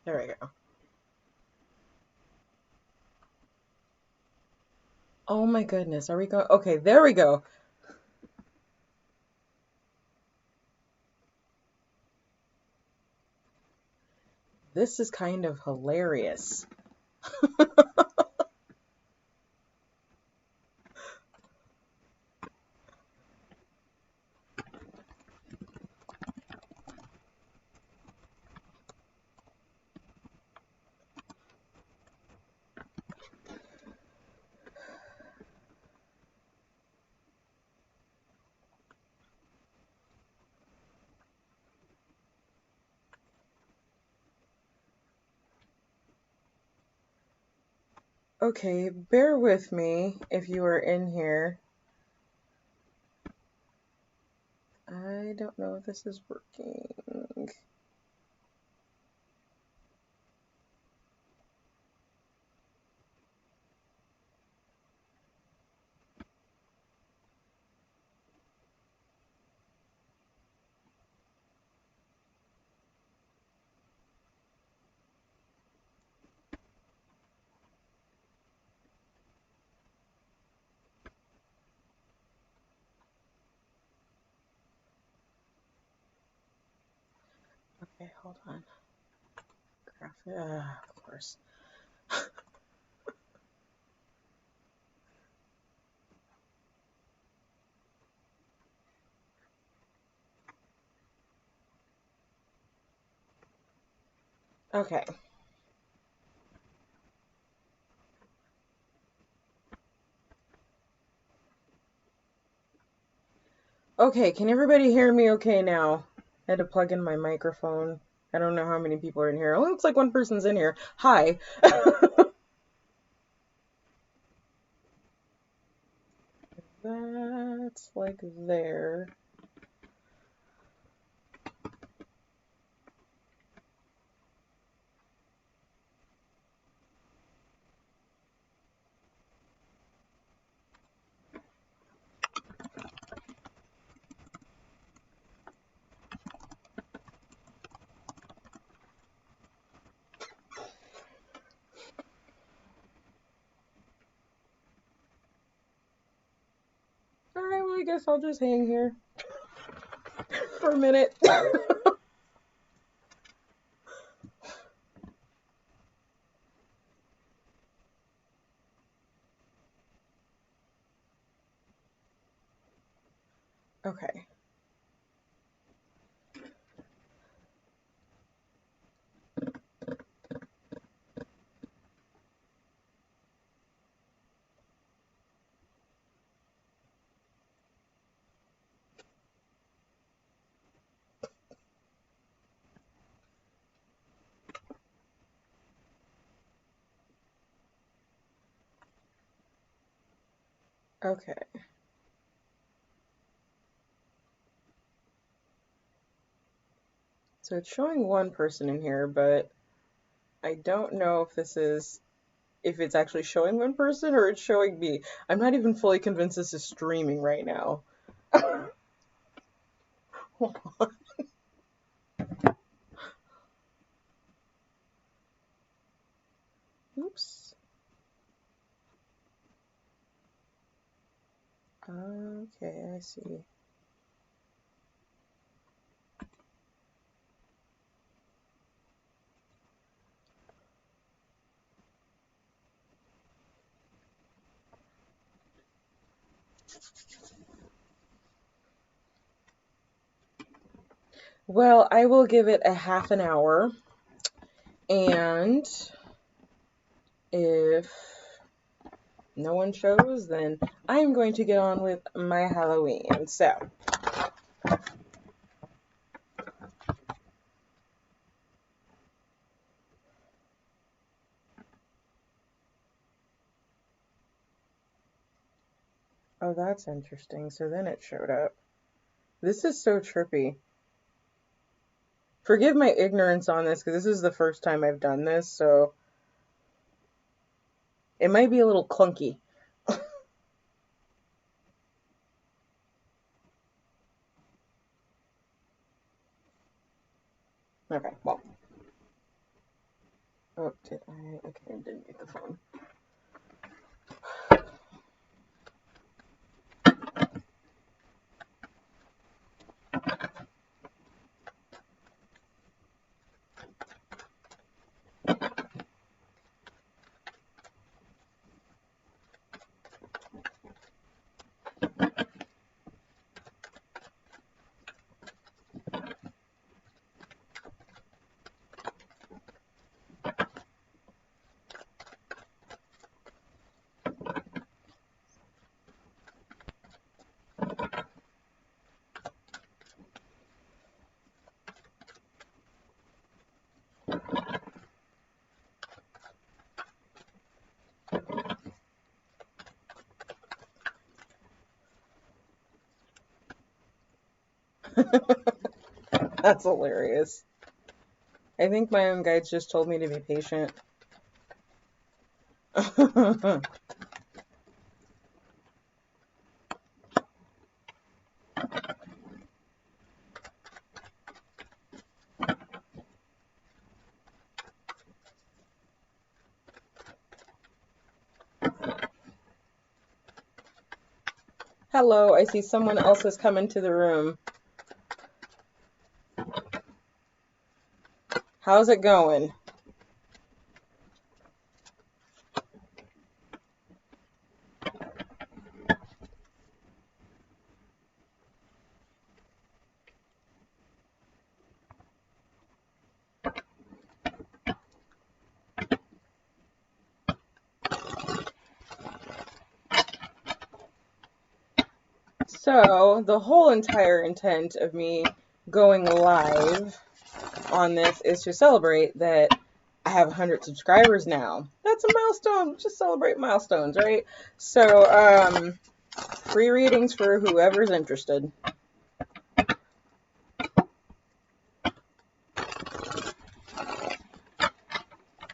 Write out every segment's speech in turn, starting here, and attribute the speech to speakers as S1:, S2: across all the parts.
S1: There we go. Oh my goodness. Are we going? Okay, there we go. This is kind of hilarious. Okay, bear with me if you are in here. I don't know if this is working. Okay, hold on. Of course. Okay. Okay, can everybody hear me okay now? I had to plug in my microphone. I don't know how many people are in here. Oh, it looks like one person's in here. Hi. That's like there. Alright, well, I guess I'll just hang here for a minute. Okay. Okay. So it's showing one person in here, but I don't know if it's actually showing one person or it's showing me. I'm not even fully convinced this is streaming right now. Hold on. Oops. Okay, I see. Well, I will give it a half an hour, and if no one shows, then I'm going to get on with my Halloween. So, oh, that's interesting. So then it showed up. This is so trippy. Forgive my ignorance on this because this is the first time I've done this, so it might be a little clunky. Okay, well. Oh, did I? Okay, I didn't get the phone. That's hilarious. I think my own guides just told me to be patient. Hello, I see someone else has come into the room. How's it going? So, the whole entire intent of me going live on this is to celebrate that I have 100 subscribers now. That's a milestone. Just celebrate milestones, right? So, free readings for whoever's interested.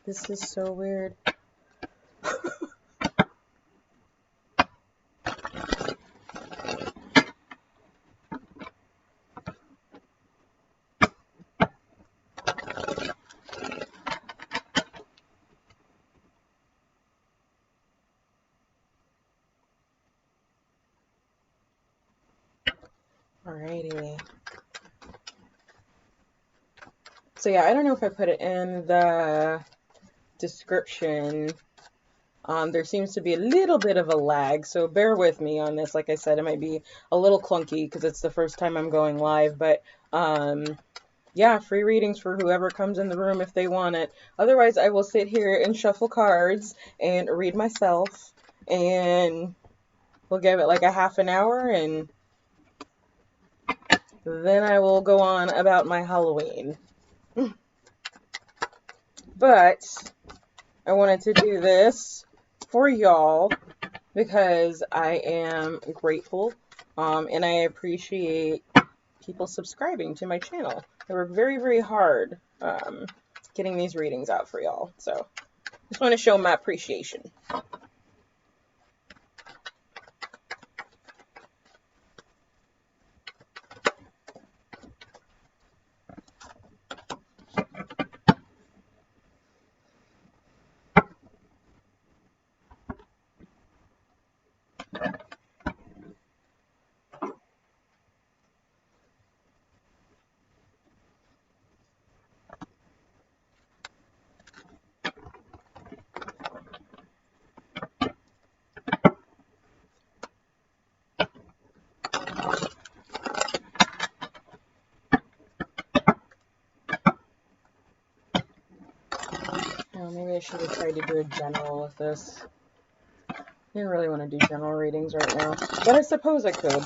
S1: This is so weird. Alrighty. So yeah, I don't know if I put it in the description. There seems to be a little bit of a lag, so bear with me on this. Like I said, it might be a little clunky because it's the first time I'm going live, but yeah, free readings for whoever comes in the room if they want it. Otherwise, I will sit here and shuffle cards and read myself, and we'll give it like a half an hour, and then I will go on about my Halloween. But I wanted to do this for y'all because I am grateful and I appreciate people subscribing to my channel. They were very, very hard getting these readings out for y'all. So just want to show my appreciation. Oh, maybe I should have tried to do a general with this. I didn't really want to do general readings right now, but I suppose I could.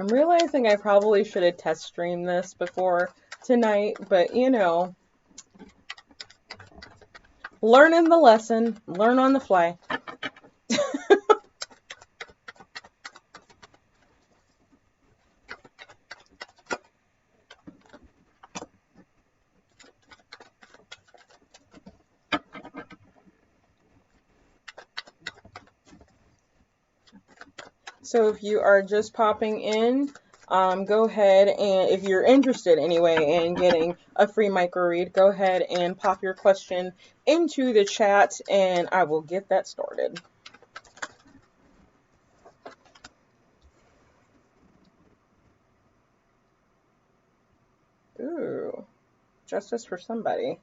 S1: I'm realizing I probably should have test streamed this before tonight, but you know, learning the lesson, learn on the fly. So if you are just popping in, go ahead and, if you're interested anyway in getting a free micro read, go ahead and pop your question into the chat and I will get that started. Ooh, justice for somebody.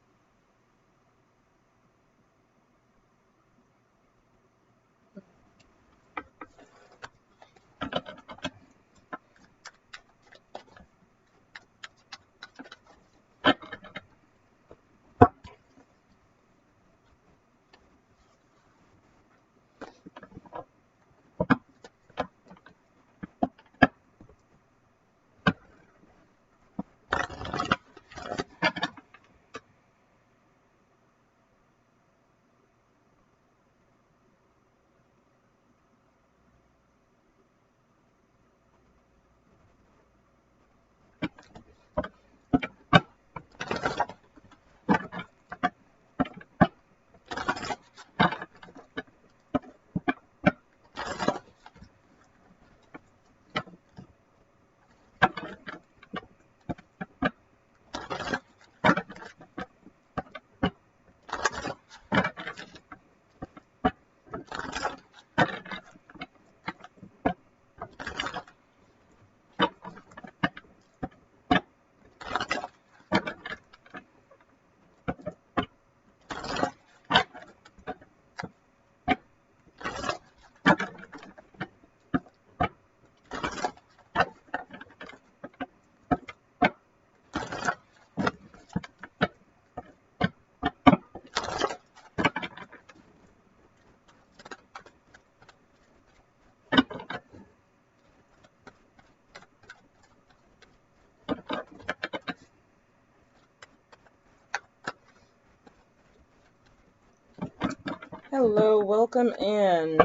S1: Hello, welcome in.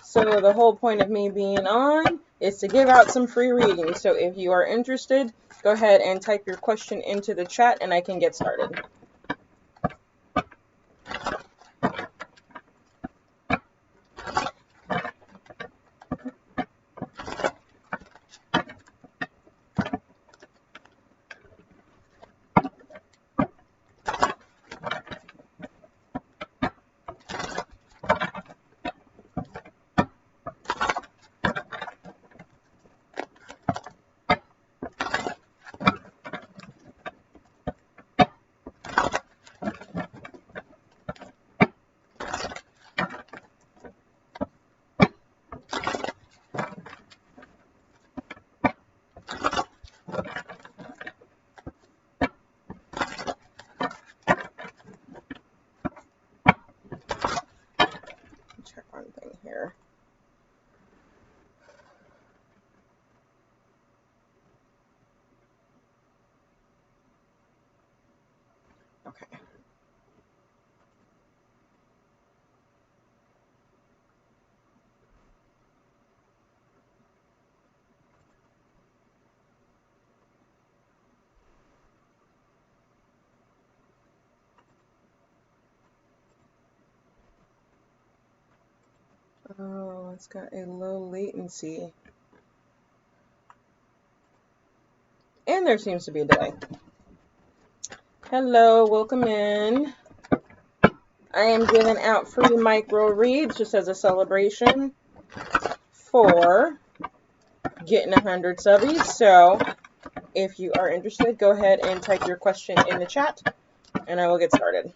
S1: So the whole point of me being on is to give out some free readings. So if you are interested, go ahead and type your question into the chat and I can get started. Check one thing here. Okay. Oh, it's got a low latency. And there seems to be a delay. Hello, welcome in. I am giving out free micro reads just as a celebration for getting 100 subbies. So if you are interested, go ahead and type your question in the chat and I will get started.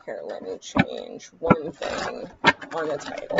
S1: Here, let me change one thing on the title.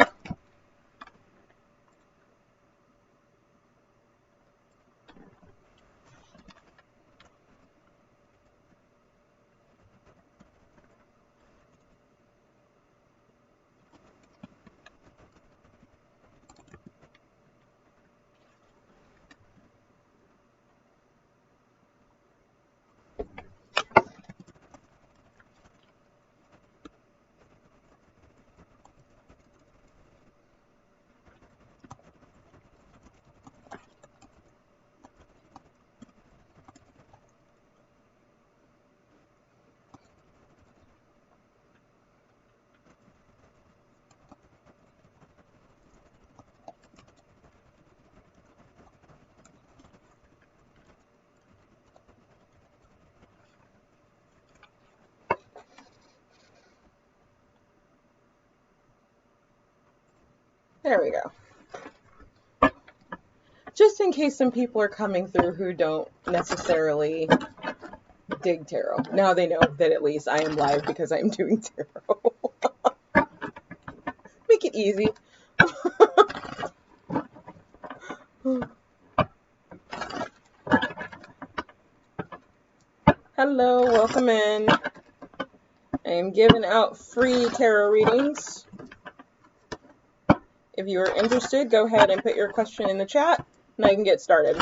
S1: There we go. Just in case some people are coming through who don't necessarily dig tarot. Now they know that at least I am live because I'm doing tarot. Make it easy. Hello, welcome in. I am giving out free tarot readings. If you are interested, go ahead and put your question in the chat and I can get started.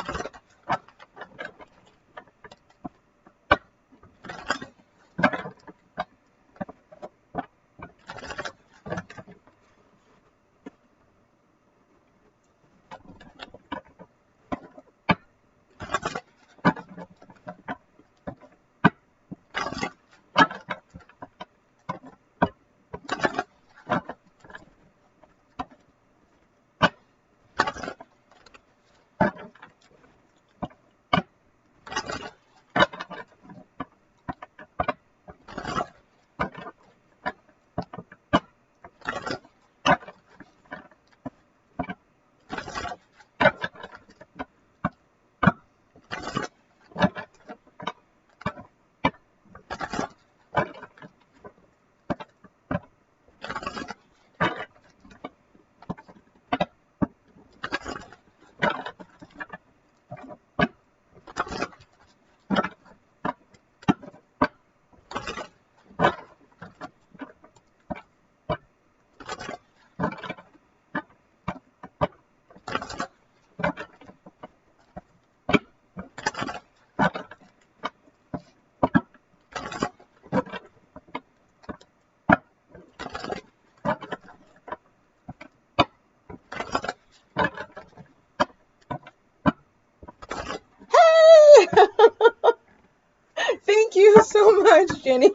S1: Thank you so much, Jenny.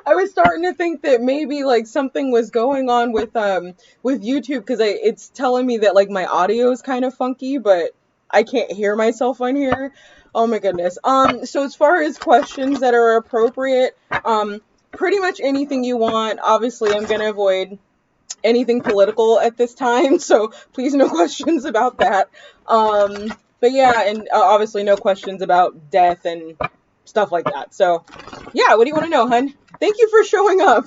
S1: I was starting to think that maybe like something was going on with YouTube because it's telling me that like my audio is kind of funky, but I can't hear myself on here. Oh my goodness. So as far as questions that are appropriate, pretty much anything you want. Obviously, I'm gonna avoid anything political at this time, so please no questions about that. But yeah, and obviously no questions about death and stuff like that. So yeah, what do you want to know, hun? Thank you for showing up.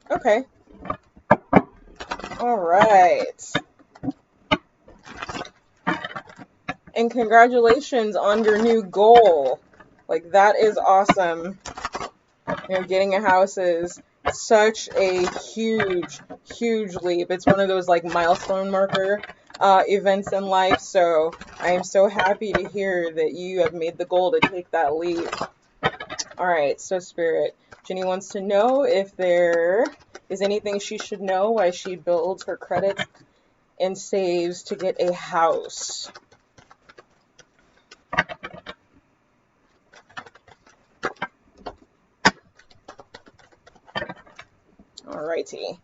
S1: Okay. All right. And congratulations on your new goal. Like, that is awesome. You know, getting a house is such a huge, huge leap. It's one of those like milestone marker events in life. So I am so happy to hear that you have made the goal to take that leap. All right, so Spirit, Jenny wants to know if there is anything she should know why she builds her credits and saves to get a house. Alrighty.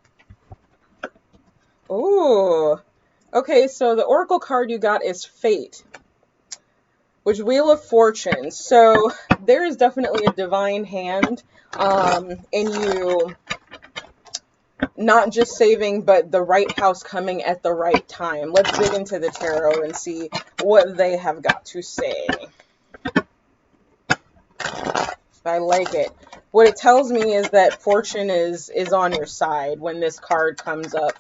S1: Ooh. Okay, so the Oracle card you got is Fate, which Wheel of Fortune. So there is definitely a divine hand in you not just saving, but the right house coming at the right time. Let's dig into the tarot and see what they have got to say. I like it. What it tells me is that fortune is on your side when this card comes up.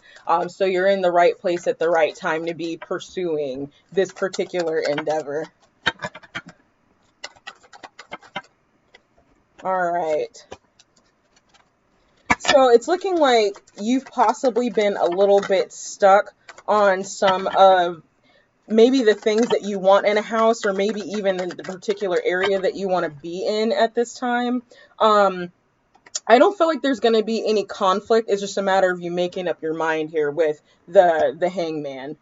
S1: So you're in the right place at the right time to be pursuing this particular endeavor. All right. So it's looking like you've possibly been a little bit stuck on some of maybe the things that you want in a house, or maybe even in the particular area that you want to be in at this time. I don't feel like there's going to be any conflict. It's just a matter of you making up your mind here with the hangman.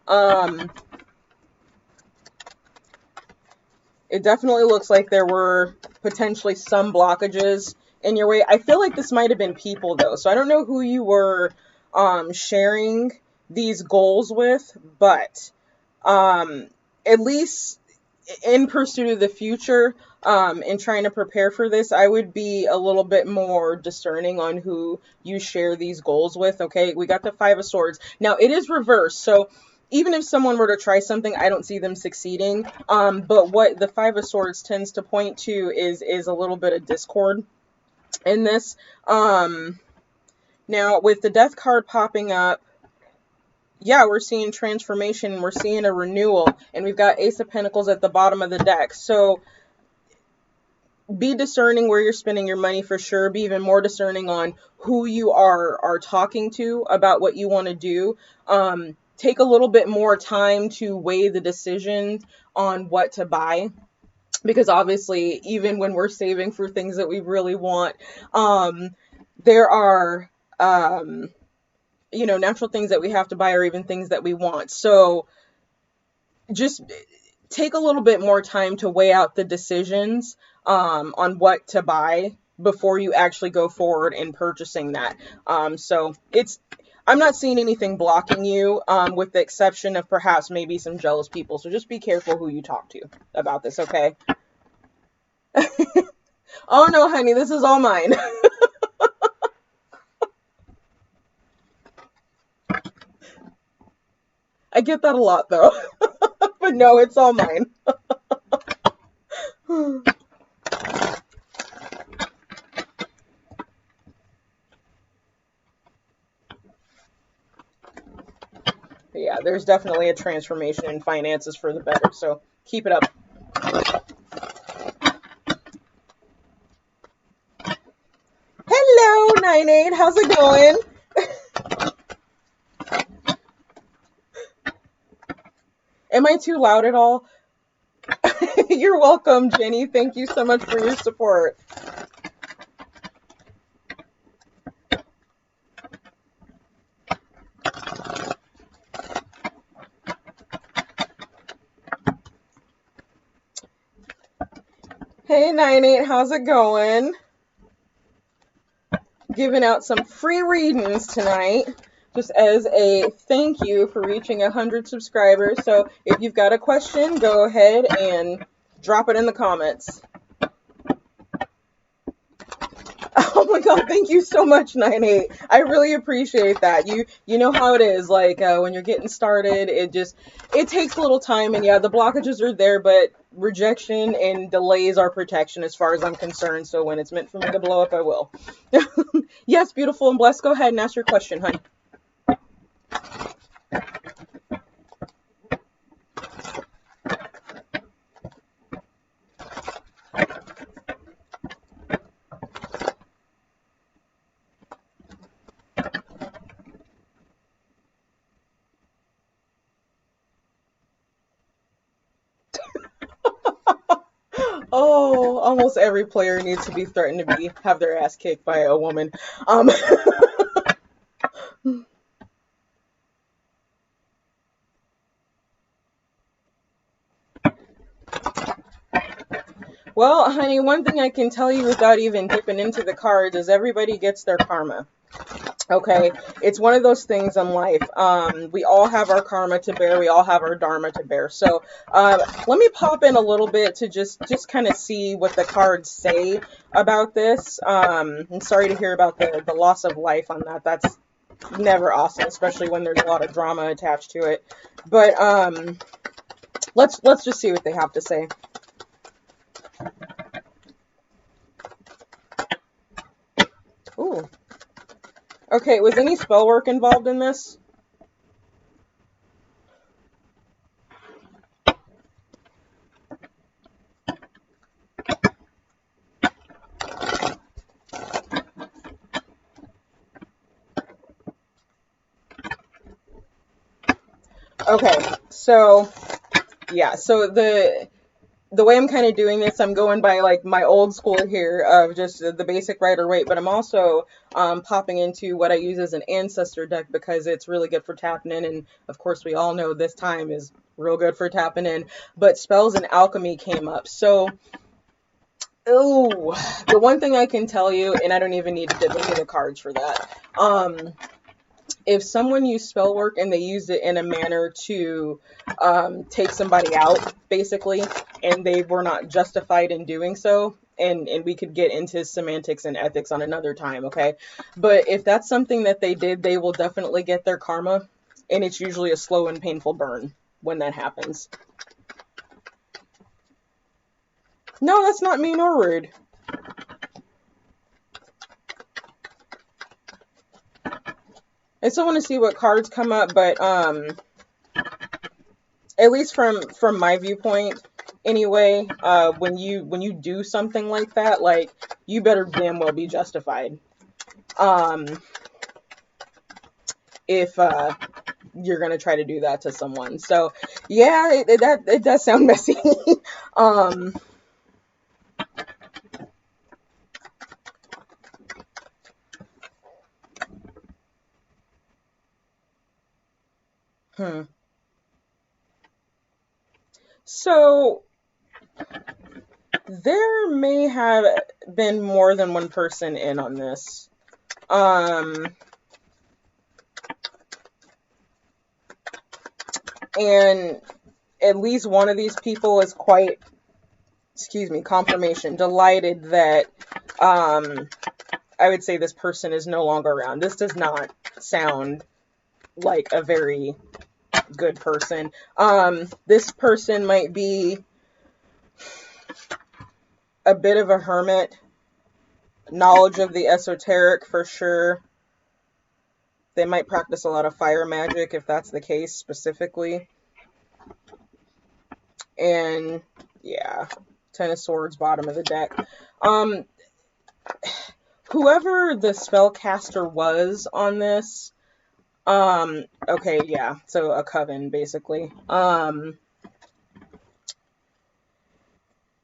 S1: It definitely looks like there were potentially some blockages in your way. I feel like this might have been people, though. So I don't know who you were sharing these goals with, but at least in pursuit of the future, and trying to prepare for this, I would be a little bit more discerning on who you share these goals with. Okay, we got the Five of Swords. Now, it is reversed, so even if someone were to try something, I don't see them succeeding. But what the Five of Swords tends to point to is a little bit of discord in this. Now, with the Death card popping up, yeah, we're seeing transformation, we're seeing a renewal, and we've got Ace of Pentacles at the bottom of the deck. So be discerning where you're spending your money for sure. Be even more discerning on who you are talking to about what you want to do. Take a little bit more time to weigh the decision on what to buy, because obviously, even when we're saving for things that we really want, there are, you know, natural things that we have to buy, or even things that we want. So just take a little bit more time to weigh out the decisions on what to buy before you actually go forward in purchasing that. So I'm not seeing anything blocking you, with the exception of perhaps maybe some jealous people. So just be careful who you talk to about this, okay? Oh no, honey, this is all mine. I get that a lot though. But no, it's all mine. Yeah, there's definitely a transformation in finances for the better, so keep it up. Hello, 9-8, how's it going? Am I too loud at all? You're welcome, Jenny. Thank you so much for your support. Hey, 9-8, how's it going? Giving out some free readings tonight, just as a thank you for reaching 100 subscribers. So if you've got a question, go ahead and drop it in the comments. Oh my god, thank you so much, 9-8. I really appreciate that. You know how it is, like when you're getting started, it takes a little time, and yeah, the blockages are there, but rejection and delays are protection as far as I'm concerned. So when it's meant for me to blow up, I will. Yes, beautiful and blessed. Go ahead and ask your question, honey. Oh, almost every player needs to be threatened to have their ass kicked by a woman. Well, honey, one thing I can tell you without even dipping into the cards is everybody gets their karma. Okay, it's one of those things in life. We all have our karma to bear. We all have our dharma to bear. So let me pop in a little bit to just kind of see what the cards say about this. I'm sorry to hear about the loss of life on that. That's never awesome, especially when there's a lot of drama attached to it. But let's just see what they have to say. Ooh. Okay, was any spell work involved in this? Okay, so yeah, so the way I'm kind of doing this, I'm going by like my old school here of just the basic Rider-Waite, but I'm also popping into what I use as an ancestor deck because it's really good for tapping in, and of course we all know this time is real good for tapping in, but spells and alchemy came up. So, ooh, the one thing I can tell you, and I don't even need to dip into the cards for that, if someone used spell work and they used it in a manner to take somebody out, basically, and they were not justified in doing so, and we could get into semantics and ethics on another time, okay? But if that's something that they did, they will definitely get their karma, and it's usually a slow and painful burn when that happens. No, that's not mean or rude. I still want to see what cards come up, but at least from my viewpoint anyway, when you do something like that, like, you better damn well be justified. If you're gonna try to do that to someone. So yeah, it does sound messy. So there may have been more than one person in on this. And at least one of these people is quite, confirmation, delighted that, I would say this person is no longer around. This does not sound like a very good person. This person might be a bit of a hermit, knowledge of the esoteric for sure. They might practice a lot of fire magic if that's the case specifically. And yeah, 10 of Swords, bottom of the deck. Whoever the spellcaster was on this, okay, yeah, so a coven basically.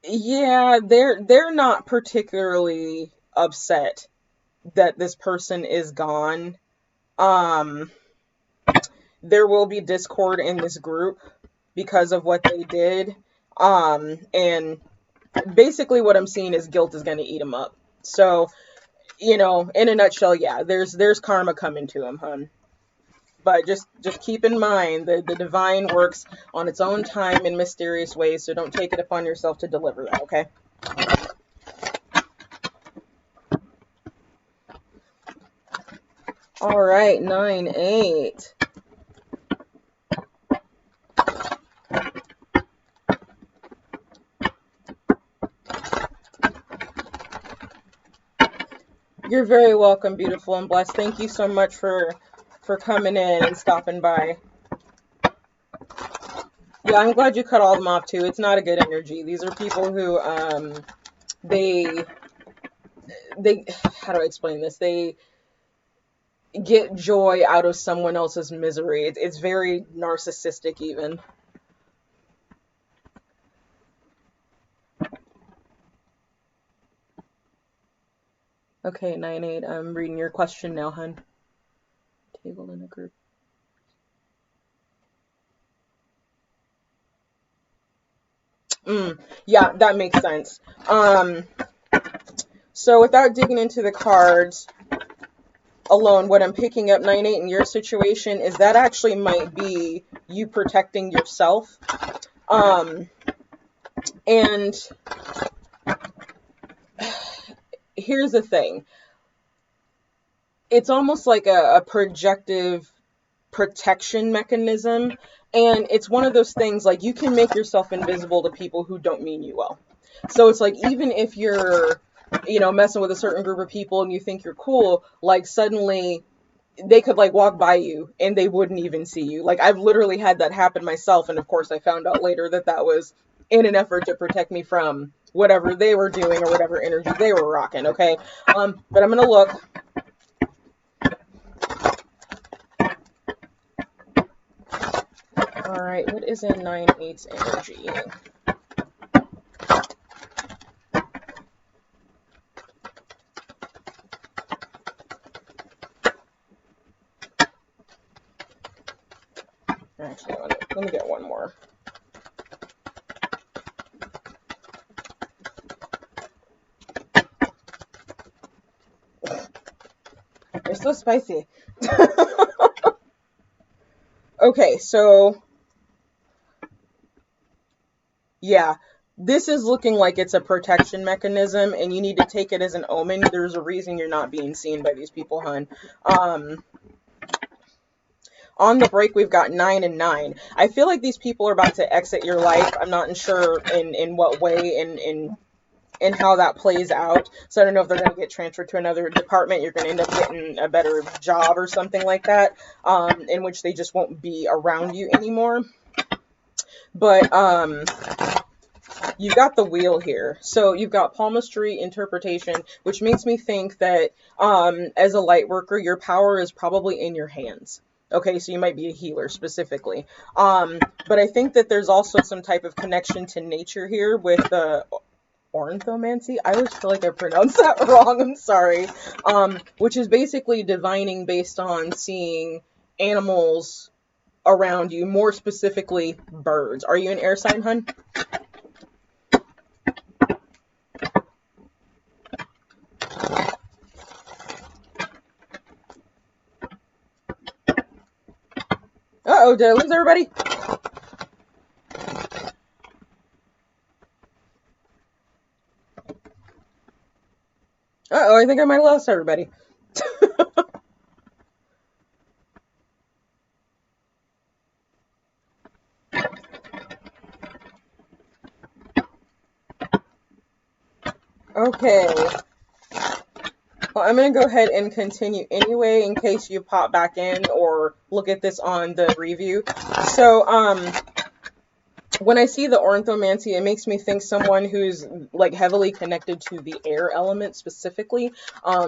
S1: Yeah, they're not particularly upset that this person is gone. There will be discord in this group because of what they did. And basically what I'm seeing is guilt is going to eat them up. So, you know, in a nutshell, yeah, there's karma coming to him, hun. But just keep in mind that the divine works on its own time in mysterious ways, so don't take it upon yourself to deliver that, okay? All right, 9-8. You're very welcome, beautiful and blessed. Thank you so much for coming in and stopping by. Yeah, I'm glad you cut all of them off too. It's not a good energy. These are people who they how do I explain this? They get joy out of someone else's misery. It's very narcissistic even. Okay, 9-8. I'm reading your question now, hun. Table in a group. Yeah, that makes sense. So without digging into the cards alone, what I'm picking up, 9-8, in your situation is that actually might be you protecting yourself. And here's the thing. It's almost like a projective protection mechanism. And it's one of those things, like, you can make yourself invisible to people who don't mean you well. So it's like, even if you're, you know, messing with a certain group of people and you think you're cool, like, suddenly they could, like, walk by you and they wouldn't even see you. Like, I've literally had that happen myself. And of course, I found out later that that was in an effort to protect me from whatever they were doing or whatever energy they were rocking. Okay. But I'm going to look. right, what is in 9/8 energy? Actually, let me get one more. They're so spicy. Okay, so yeah, this is looking like it's a protection mechanism, and you need to take it as an omen. There's a reason you're not being seen by these people, hun. On the break, we've got 9 and 9. I feel like these people are about to exit your life. I'm not sure in what way and how that plays out. So I don't know if they're going to get transferred to another department. You're going to end up getting a better job or something like that, in which they just won't be around you anymore. But you've got the wheel here. So you've got palmistry interpretation, which makes me think that as a light worker, your power is probably in your hands. Okay, so you might be a healer specifically. But I think that there's also some type of connection to nature here with the ornithomancy. I always feel like I pronounced that wrong. I'm sorry. Which is basically divining based on seeing animals around you, more specifically birds. Are you an air sign, hun? Uh-oh, did I lose everybody? Uh-oh, I think I might have lost everybody. Okay. Well, I'm going to go ahead and continue anyway in case you pop back in or look at this on the review. So, when I see the ornithomancy, it makes me think someone who's like heavily connected to the air element specifically.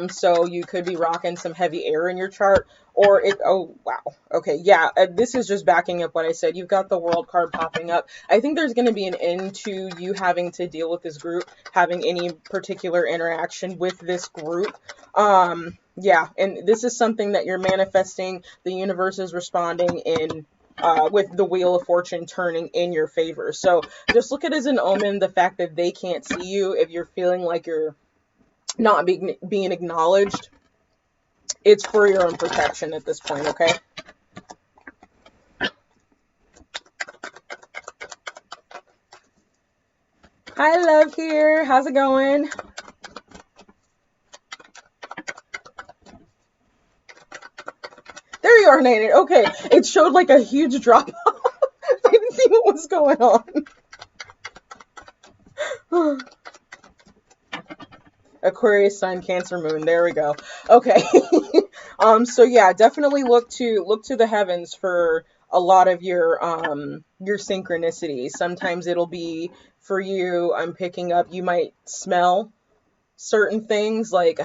S1: So you could be rocking some heavy air in your chart, or it, oh wow, okay, yeah, this is just backing up what I said. You've got the world card popping up. I think there's going to be an end to you having to deal with this group, having any particular interaction with this group. Yeah, and this is something that you're manifesting. The universe is responding in with the Wheel of Fortune turning in your favor. So just look at it as an omen, the fact that they can't see you. If you're feeling like you're not being acknowledged, it's for your own protection at this point, okay? Hi, love here. How's it going? There you are, Nate. Okay, it showed like a huge drop off. I didn't see what was going on. Aquarius, Sun, Cancer, Moon. There we go. Okay. So yeah, definitely look to the heavens for a lot of your synchronicities. Sometimes it'll be for you. I'm picking up. You might smell certain things like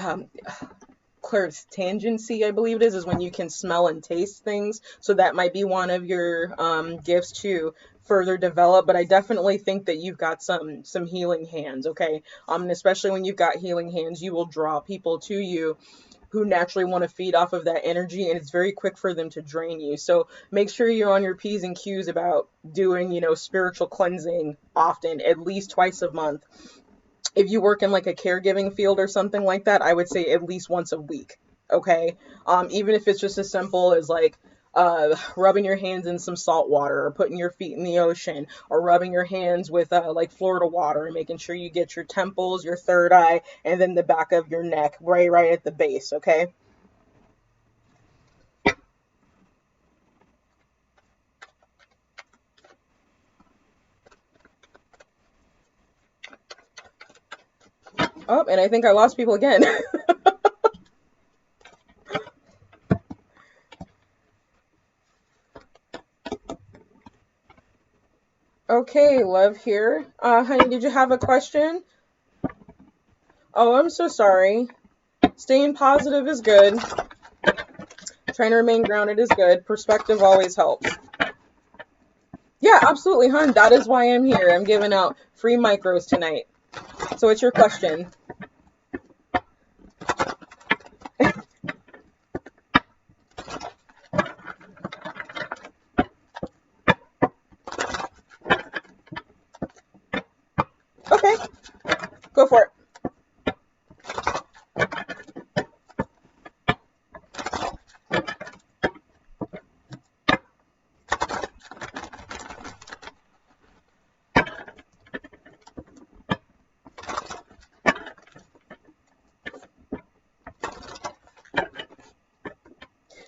S1: clairtangency, I believe it is when you can smell and taste things. So that might be one of your gifts to further develop. But I definitely think that you've got some healing hands, okay? And especially when you've got healing hands, you will draw people to you who naturally want to feed off of that energy, and it's very quick for them to drain you. So make sure you're on your P's and Q's about doing, spiritual cleansing often, at least twice a month. If you work in like a caregiving field or something like that, I would say at least once a week, okay? Even if it's just as simple as like rubbing your hands in some salt water, or putting your feet in the ocean, or rubbing your hands with like Florida water, and making sure you get your temples, your third eye, and then the back of your neck, right at the base, okay? Oh, and I think I lost people again. Okay, love here. Honey, did you have a question? Oh, I'm so sorry. Staying positive is good. Trying to remain grounded is good. Perspective always helps. absolutely, hon. That is why I'm here. I'm giving out free micros tonight. So what's your question? Okay, go for it.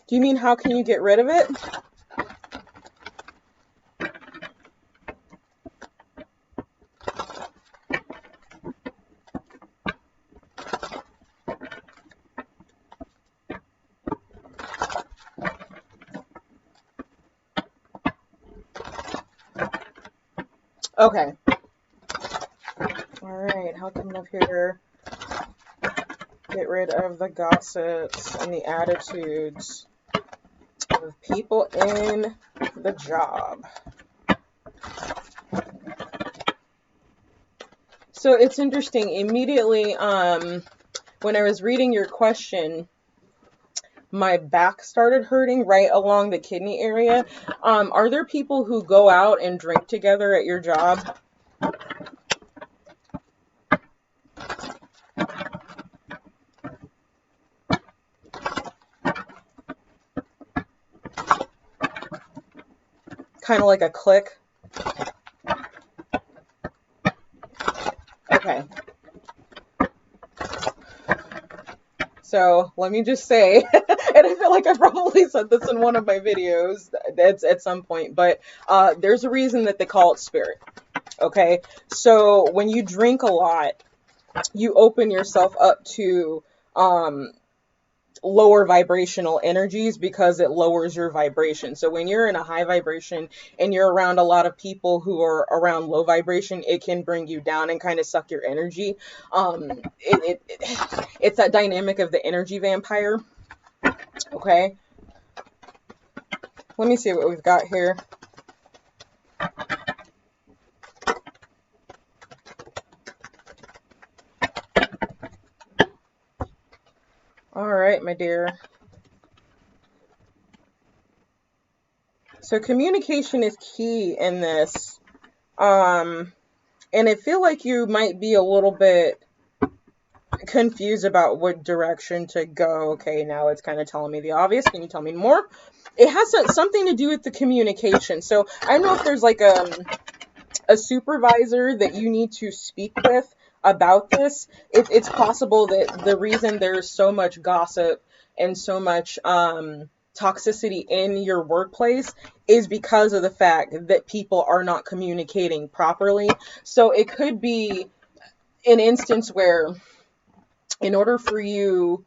S1: Do you mean how can you get rid of it? Okay. All right, how come up here? Get rid of the gossips and the attitudes of people in the job. So it's interesting. Immediately, when I was reading your question, my back started hurting right along the kidney area. Are there people who go out and drink together at your job? Kind of like a clique? Okay. So let me just say, and I feel like I probably said this in one of my videos at some point, but there's a reason that they call it spirit. Okay. So when you drink a lot, you open yourself up to lower vibrational energies because it lowers your vibration. So when you're in a high vibration and you're around a lot of people who are around low vibration, it can bring you down and kind of suck your energy. It's that dynamic of the energy vampire. Okay. Let me see what we've got here. All right, my dear. So communication is key in this. And I feel like you might be a little bit confused about what direction to go. Okay, now it's kind of telling me the obvious. Can you tell me more? It has something to do with the communication. So I don't know if there's like a supervisor that you need to speak with about this. It's possible that the reason there's so much gossip and so much toxicity in your workplace is because of the fact that people are not communicating properly. So it could be an instance where, in order for you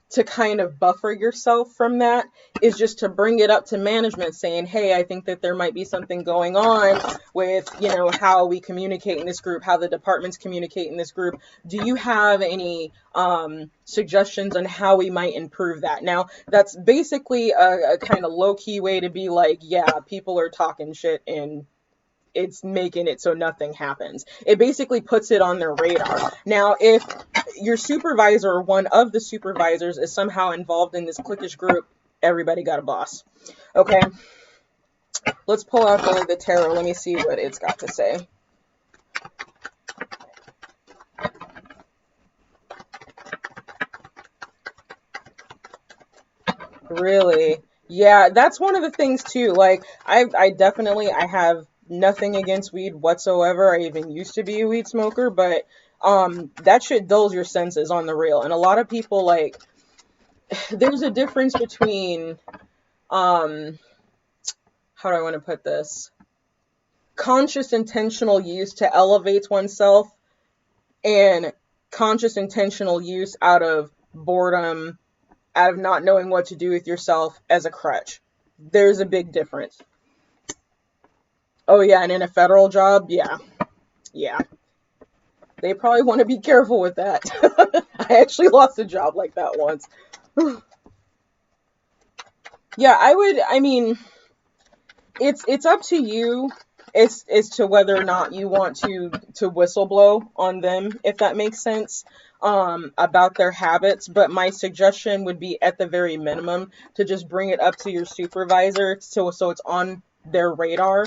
S1: to kind of buffer yourself from that, is just to bring it up to management saying, hey, I think that there might be something going on with, how we communicate in this group, how the departments communicate in this group. Do you have any suggestions on how we might improve that? Now, that's basically a kind of low-key way to be like, yeah, people are talking shit and it's making it so nothing happens. It basically puts it on their radar. Now, if your supervisor or one of the supervisors is somehow involved in this cliquish group, everybody got a boss. Okay, let's pull out the tarot. Let me see what it's got to say. Really? Yeah, that's one of the things too. Like, I definitely, I have nothing against weed whatsoever. I even used to be a weed smoker, but that shit dulls your senses on the real. And a lot of people, like, there's a difference between how do I want to put this? Conscious intentional use to elevate oneself and conscious intentional use out of boredom, out of not knowing what to do with yourself as a crutch. There's a big difference. Oh yeah, and in a federal job, yeah. They probably want to be careful with that. I actually lost a job like that once. Yeah, I mean, it's up to you It's to whether or not you want to whistleblow on them, if that makes sense, about their habits. But my suggestion would be, at the very minimum, to just bring it up to your supervisor so it's on their radar.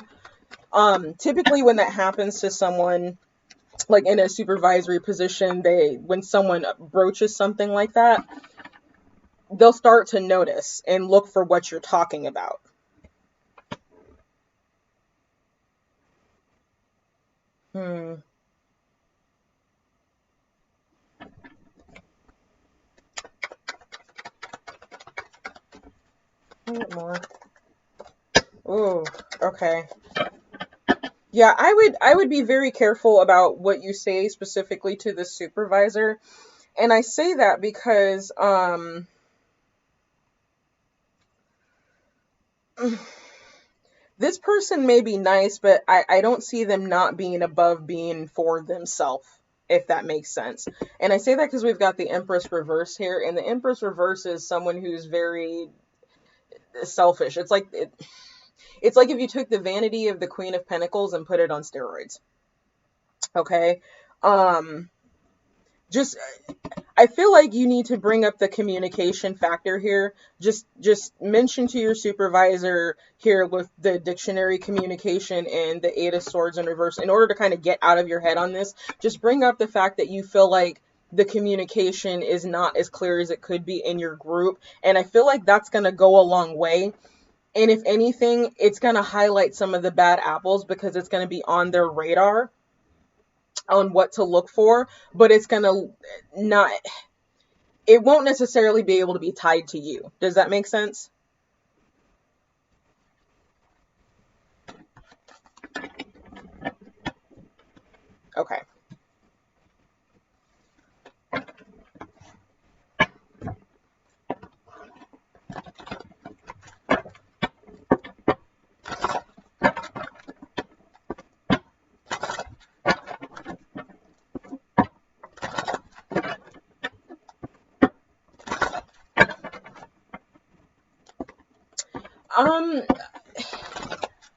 S1: Typically when that happens to someone like in a supervisory position, when someone broaches something like that, they'll start to notice and look for what you're talking about. A little more. Ooh, okay. Yeah, I would be very careful about what you say specifically to the supervisor. And I say that because this person may be nice, but I don't see them not being above being for themselves, if that makes sense. And I say that because we've got the Empress Reverse here, and the Empress Reverse is someone who's very selfish. It's like if you took the vanity of the Queen of Pentacles and put it on steroids. Okay? Just I feel like you need to bring up the communication factor here. Just mention to your supervisor here with the dictionary communication and the Eight of Swords in reverse, in order to kind of get out of your head on this. Just bring up the fact that you feel like the communication is not as clear as it could be in your group. And I feel like that's going to go a long way. And if anything, it's going to highlight some of the bad apples, because it's going to be on their radar on what to look for, but it's going to not, it won't necessarily be able to be tied to you. Does that make sense? Okay.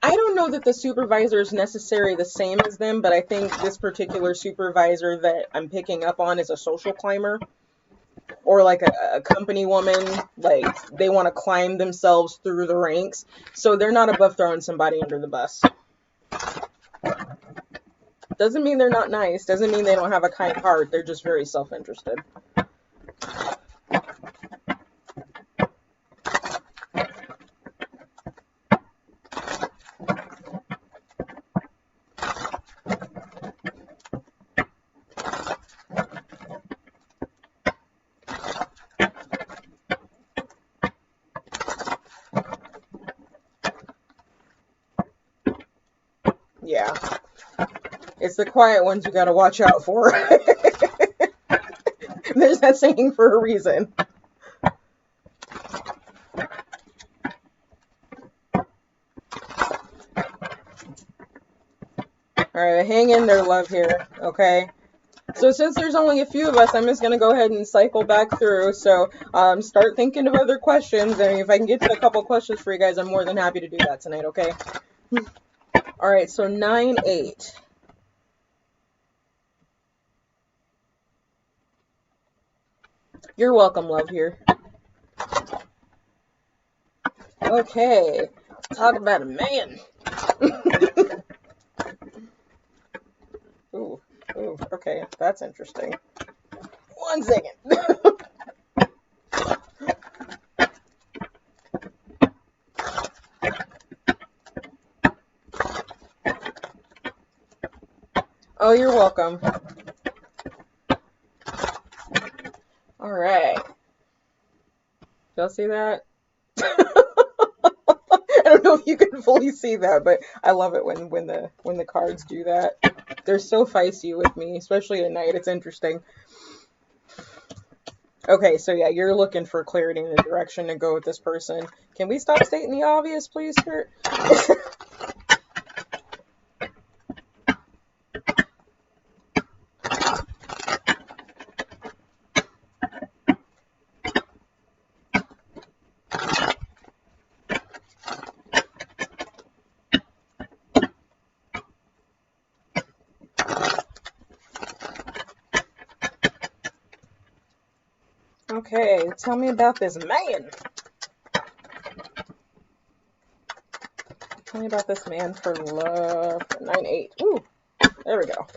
S1: I don't know that the supervisor is necessarily the same as them, but I think this particular supervisor that I'm picking up on is a social climber, or like a company woman. Like, they want to climb themselves through the ranks, so they're not above throwing somebody under the bus. Doesn't mean they're not nice, doesn't mean they don't have a kind heart, they're just very self-interested. Yeah. It's the quiet ones you gotta watch out for. There's that saying for a reason. Alright, hang in there, love, here, okay? So since there's only a few of us, I'm just going to go ahead and cycle back through. So start thinking of other questions, and if I can get to a couple questions for you guys, I'm more than happy to do that tonight, okay? Alright, so 9-8. You're welcome, love, here. Okay, talk about a man. Ooh, okay, that's interesting. 1 second. Oh, you're welcome. All right. Y'all see that? I don't know if you can fully see that, but I love it when the cards do that. They're so feisty with me, especially at night. It's interesting. Okay, so yeah, you're looking for clarity in the direction to go with this person. Can we stop stating the obvious, please, Kurt? Okay, tell me about this man. Tell me about this man for love. 9-8. Ooh, there we go.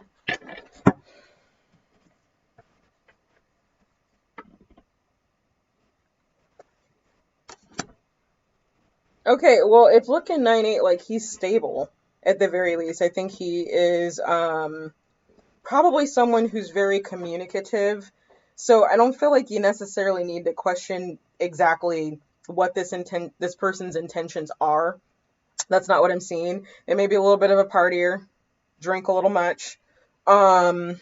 S1: Okay, well, it's looking 9-8 like he's stable at the very least. I think he is probably someone who's very communicative. So I don't feel like you necessarily need to question exactly what this person's intentions are. That's not what I'm seeing. They may be a little bit of a partier, drink a little much. I'm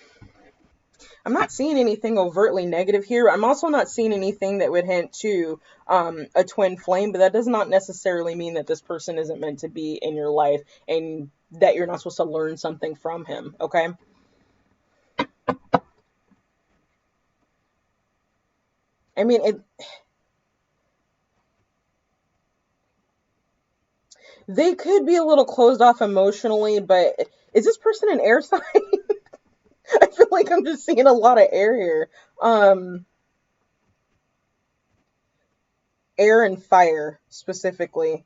S1: not seeing anything overtly negative here. I'm also not seeing anything that would hint to a twin flame, but that does not necessarily mean that this person isn't meant to be in your life and that you're not supposed to learn something from him, okay? I mean, they could be a little closed off emotionally, but is this person an air sign? I feel like I'm just seeing a lot of air here. Air and fire specifically.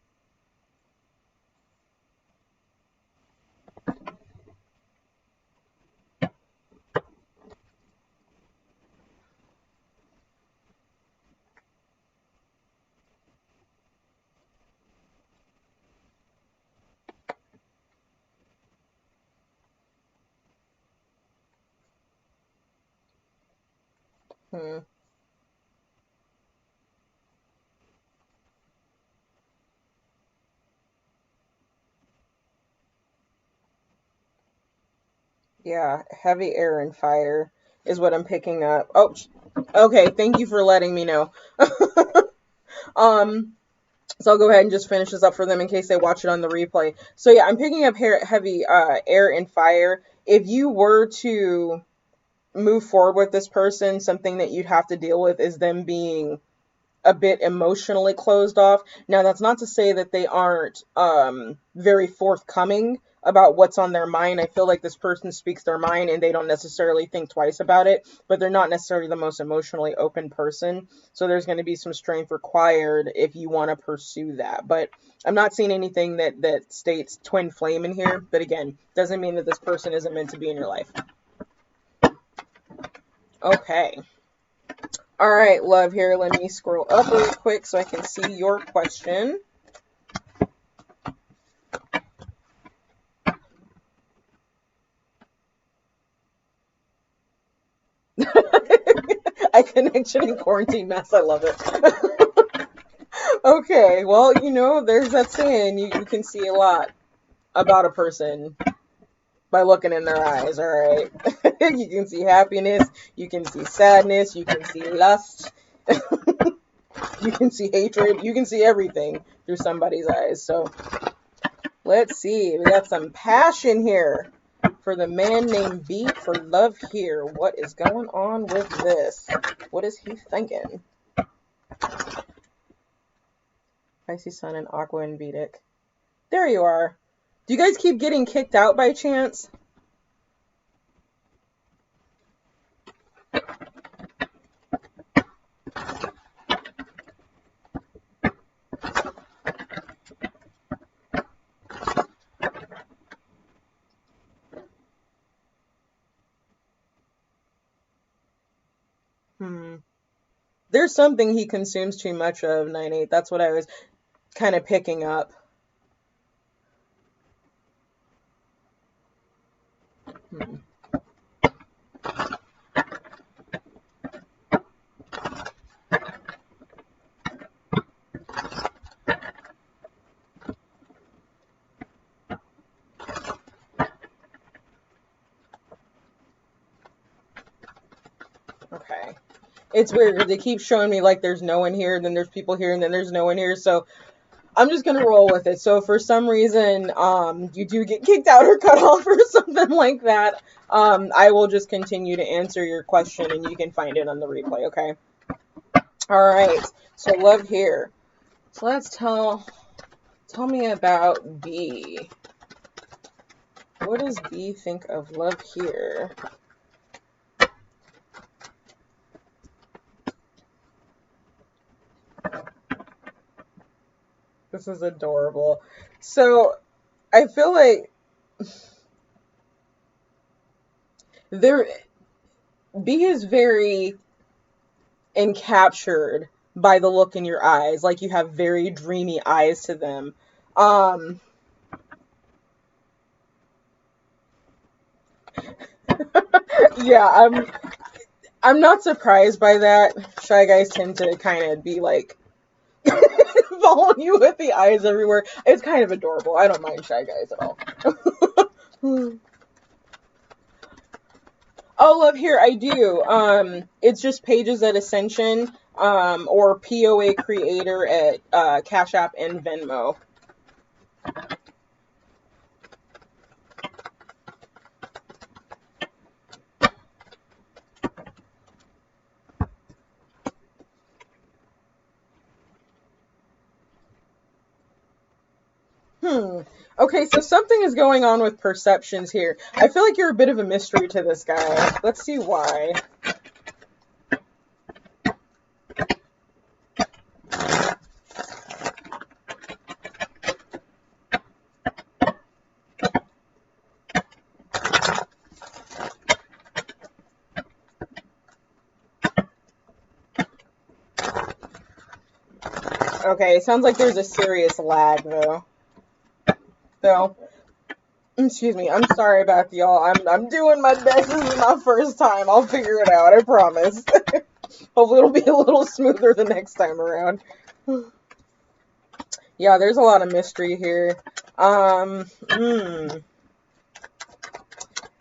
S1: Hmm. Yeah, heavy air and fire is what I'm picking up. Oh, okay. Thank you for letting me know. um, so I'll go ahead and just finish this up for them in case they watch it on the replay. So yeah, I'm picking up heavy air and fire. If you were to move forward with this person, something that you'd have to deal with is them being a bit emotionally closed off. Now, that's not to say that they aren't very forthcoming about what's on their mind. I feel like this person speaks their mind and they don't necessarily think twice about it, but they're not necessarily the most emotionally open person. So there's going to be some strength required if you want to pursue that. But I'm not seeing anything that states twin flame in here. But again, doesn't mean that this person isn't meant to be in your life. Okay. All right, love, here, let me scroll up real quick so I can see your question. I connection in quarantine mess. I love it. Okay, well, you know, there's that saying, you can see a lot about a person by looking in their eyes, all right? You can see happiness, you can see sadness, you can see lust, you can see hatred, you can see everything through somebody's eyes. So let's see, we got some passion here for the man named B for love here. What is going on with this? What is he thinking? Pisces Sun and Aqua and Vedic. There you are. Do you guys keep getting kicked out by chance? There's something he consumes too much of, 9-8. That's what I was kind of picking up. Okay. It's weird. They keep showing me like there's no one here, then there's people here, and then there's no one here. So I'm just gonna roll with it. So if for some reason you do get kicked out or cut off or something like that, I will just continue to answer your question and you can find it on the replay, okay? Alright, so love here. So let's tell me about B. What does B think of love here? This is adorable. So I feel like there B is very encaptured by the look in your eyes. Like you have very dreamy eyes to them. Um yeah, I'm not surprised by that. Shy guys tend to kind of be like following you with the eyes everywhere. It's kind of adorable. I don't mind shy guys at all. Oh, look here, I do. It's just pages at Ascension, or POACreator at CashApp and Venmo. Okay, so something is going on with perceptions here. I feel like you're a bit of a mystery to this guy. Let's see why. Okay, it sounds like there's a serious lag, though. So, excuse me, I'm sorry about y'all. I'm doing my best. This is my first time. I'll figure it out, I promise. Hopefully it'll be a little smoother the next time around. Yeah, there's a lot of mystery here.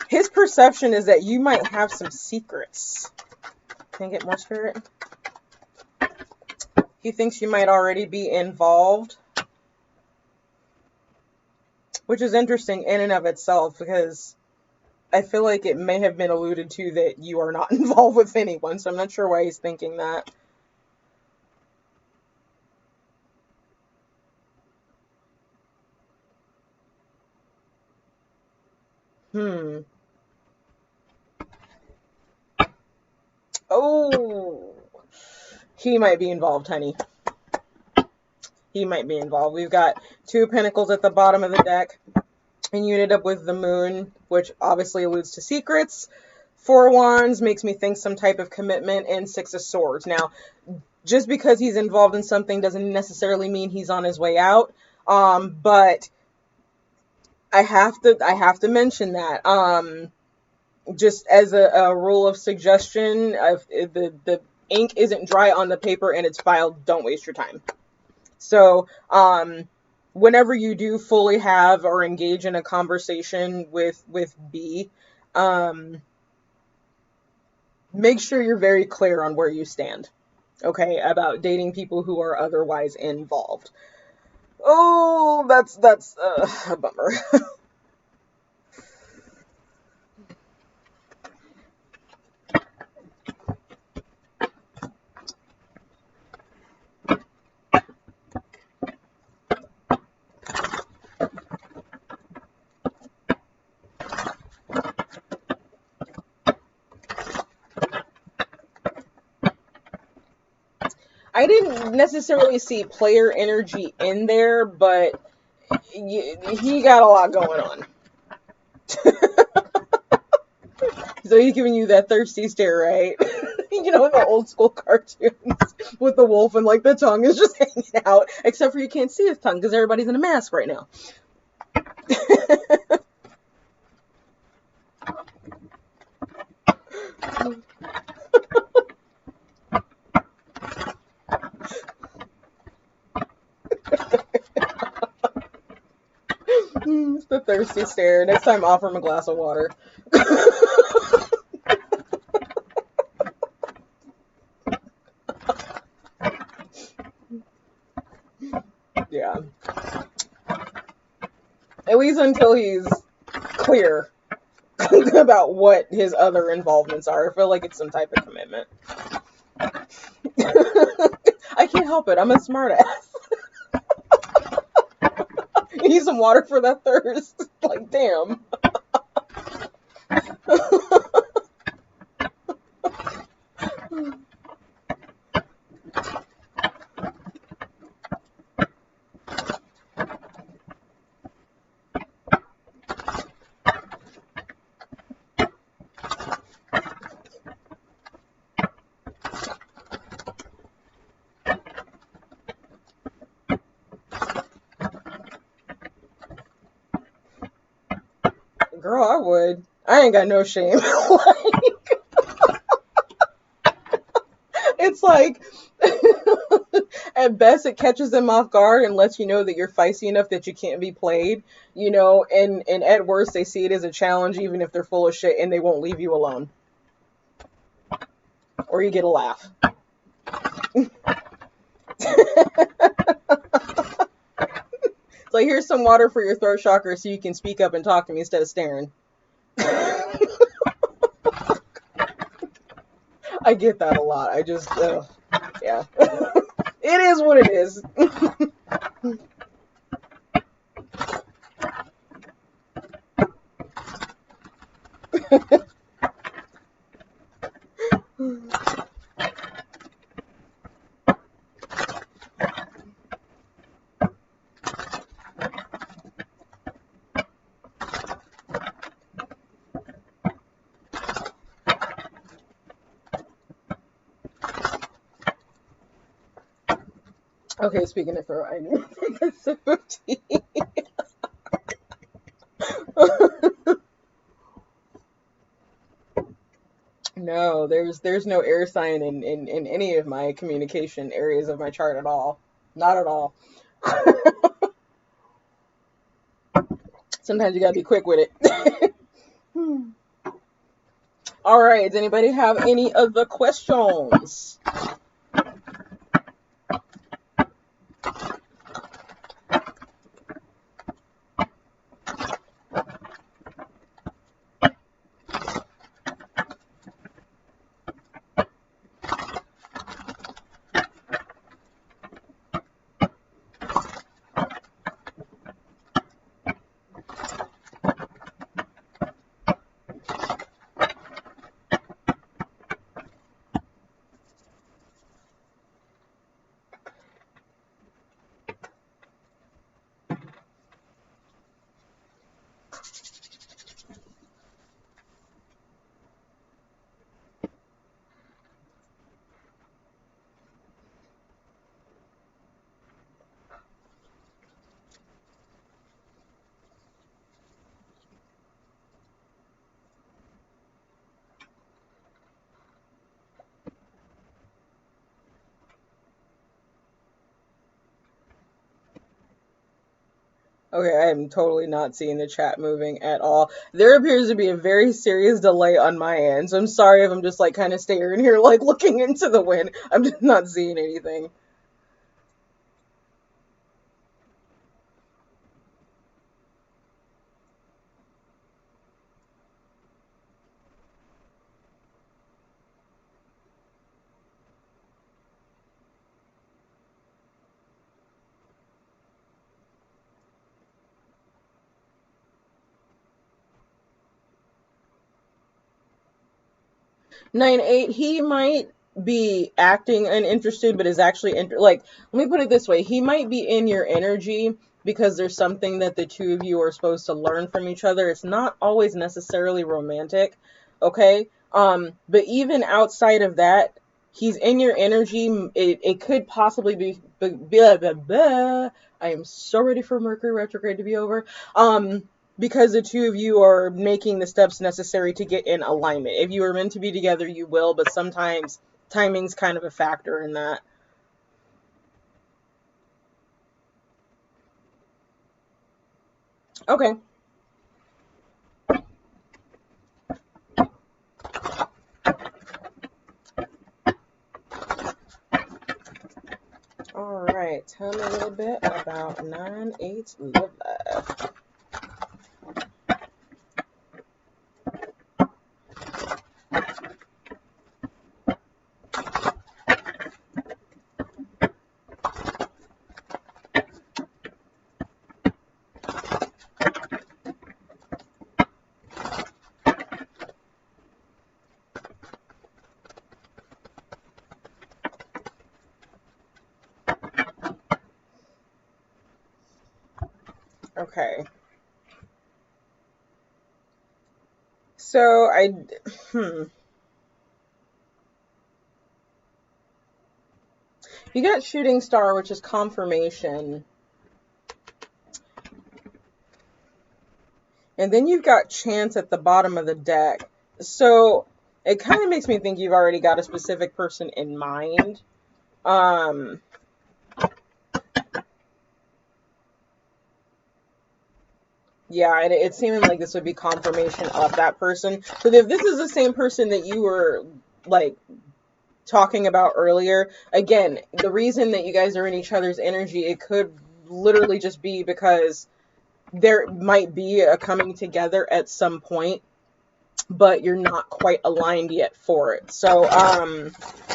S1: His perception is that you might have some secrets. Can I get more spirit? He thinks you might already be involved, which is interesting in and of itself, because I feel like it may have been alluded to that you are not involved with anyone, so I'm not sure why he's thinking that. Oh, he might be involved, honey. He might be involved. We've got 2 of Pentacles at the bottom of the deck, and you ended up with the Moon, which obviously alludes to secrets. 4 of Wands makes me think some type of commitment, and 6 of Swords. Now, just because he's involved in something doesn't necessarily mean he's on his way out. But I have to mention that. Just as a rule of suggestion, if the ink isn't dry on the paper and it's filed, don't waste your time. So, whenever you do fully have or engage in a conversation with B, make sure you're very clear on where you stand, okay, about dating people who are otherwise involved. Oh, that's a bummer. I didn't necessarily see player energy in there, but he got a lot going on. So he's giving you that thirsty stare, right? You know, in the old school cartoons with the wolf and like the tongue is just hanging out, except for you can't see his tongue because everybody's in a mask right now. It's the thirsty stare. Next time, offer him a glass of water. Yeah. At least until he's clear about what his other involvements are. I feel like it's some type of commitment. I can't help it. I'm a smartass. You need some water for that thirst. Like, damn. Girl, I would. I ain't got no shame. Like, it's like, at best, it catches them off guard and lets you know that you're feisty enough that you can't be played, you know, and at worst, they see it as a challenge, even if they're full of shit, and they won't leave you alone. Or you get a laugh. It's like, here's some water for your throat chakra so you can speak up and talk to me instead of staring. I get that a lot. I just, yeah. It is what it is. Okay, speaking of throat, I need to take a sip of tea. No, there's no air sign in any of my communication areas of my chart at all. Not at all. Sometimes you gotta be quick with it. All right, does anybody have any other questions? Okay, I am totally not seeing the chat moving at all. There appears to be a very serious delay on my end, so I'm sorry if I'm just like kind of staring here, like looking into the wind. I'm just not seeing anything. Nine eight, he might be acting uninterested, but is actually like. Let me put it this way: he might be in your energy because there's something that the two of you are supposed to learn from each other. It's not always necessarily romantic, okay? But even outside of that, he's in your energy. It could possibly be. Blah, blah, blah. I am so ready for Mercury retrograde to be over. Because the two of you are making the steps necessary to get in alignment. If you are meant to be together, you will, but sometimes timing's kind of a factor in that. Okay. All right. Tell me a little bit about 9/8 love life. Okay. So you got shooting star, which is confirmation. And then you've got chance at the bottom of the deck. So it kind of makes me think you've already got a specific person in mind. Yeah, it's seeming like this would be confirmation of that person. So if this is the same person that you were like talking about earlier, again, the reason that you guys are in each other's energy, it could literally just be because there might be a coming together at some point, but you're not quite aligned yet for it. So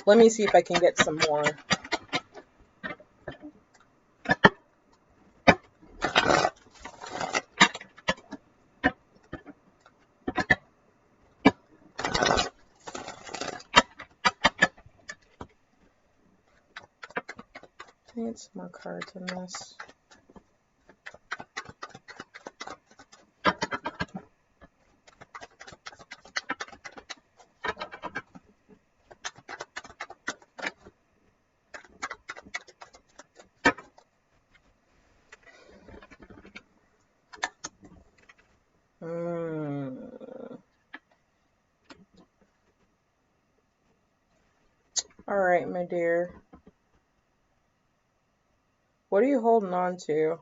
S1: let me see if I can get some more. I need some more cards in this. All right, my dear. What are you holding on to?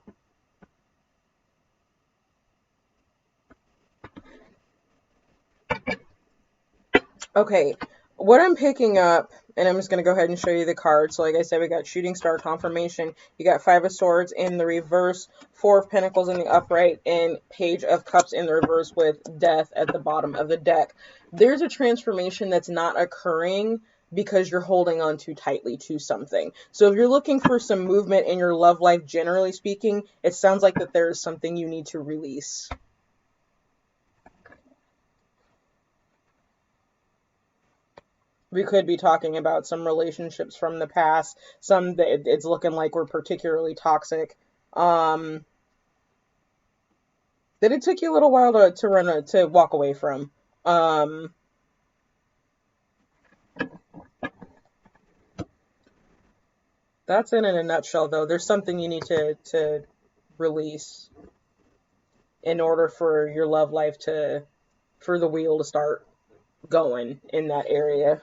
S1: Okay, what I'm picking up, and I'm just going to go ahead and show you the cards. So like I said, we got Shooting Star confirmation. You got Five of Swords in the reverse, Four of Pentacles in the upright, and Page of Cups in the reverse with Death at the bottom of the deck. There's a transformation that's not occurring because you're holding on too tightly to something. So if you're looking for some movement in your love life, generally speaking, it sounds like that there's something you need to release. We could be talking about some relationships from the past, some that it's looking like were particularly toxic. That it took you a little while to walk away from. That's it in a nutshell, though. There's something you need to release in order for your love life for the wheel to start going in that area.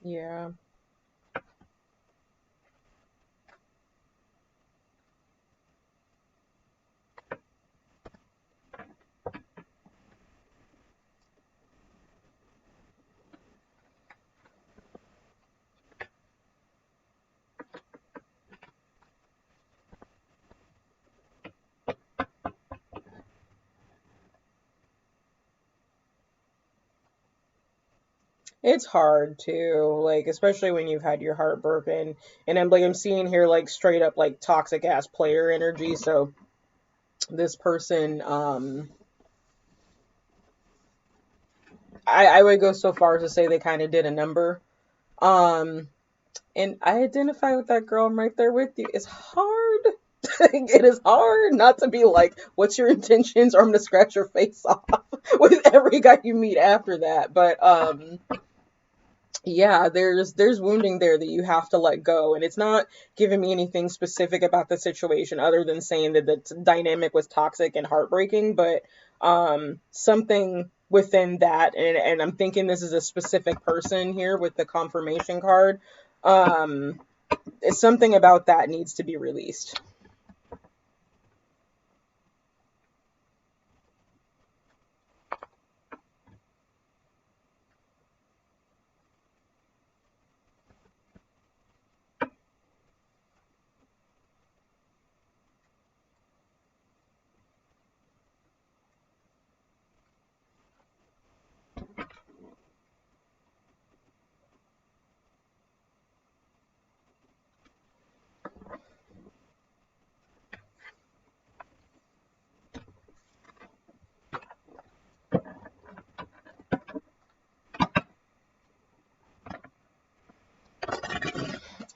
S1: Yeah. It's hard too, like especially when you've had your heart broken, and I'm seeing here like straight up like toxic ass player energy. So this person, I would go so far as to say they kind of did a number. Um, and I identify with that girl. I'm right there with you. It's hard. It is hard not to be like, what's your intentions? Or I'm gonna scratch your face off with every guy you meet after that. But yeah, there's wounding there that you have to let go, and it's not giving me anything specific about the situation other than saying that the dynamic was toxic and heartbreaking, but something within that, and I'm thinking this is a specific person here with the confirmation card. um it's something about that needs to be released.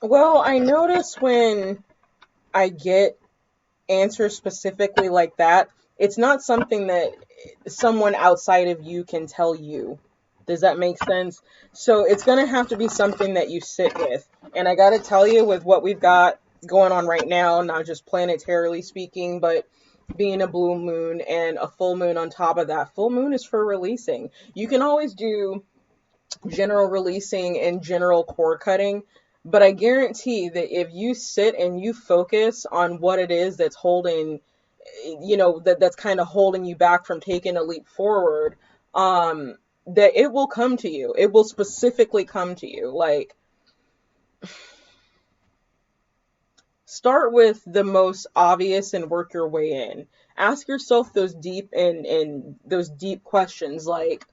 S1: Well, I notice when I get answers specifically like that, it's not something that someone outside of you can tell you. Does that make sense? So it's going to have to be something that you sit with. And I got to tell you, with what we've got going on right now, not just planetarily speaking, but being a blue moon and a full moon on top of that, full moon is for releasing. You can always do general releasing and general cord cutting. But I guarantee that if you sit and you focus on what it is that's holding, that's kind of holding you back from taking a leap forward, that it will come to you. It will specifically come to you. Like, start with the most obvious and work your way in. Ask yourself those deep and those deep questions, like,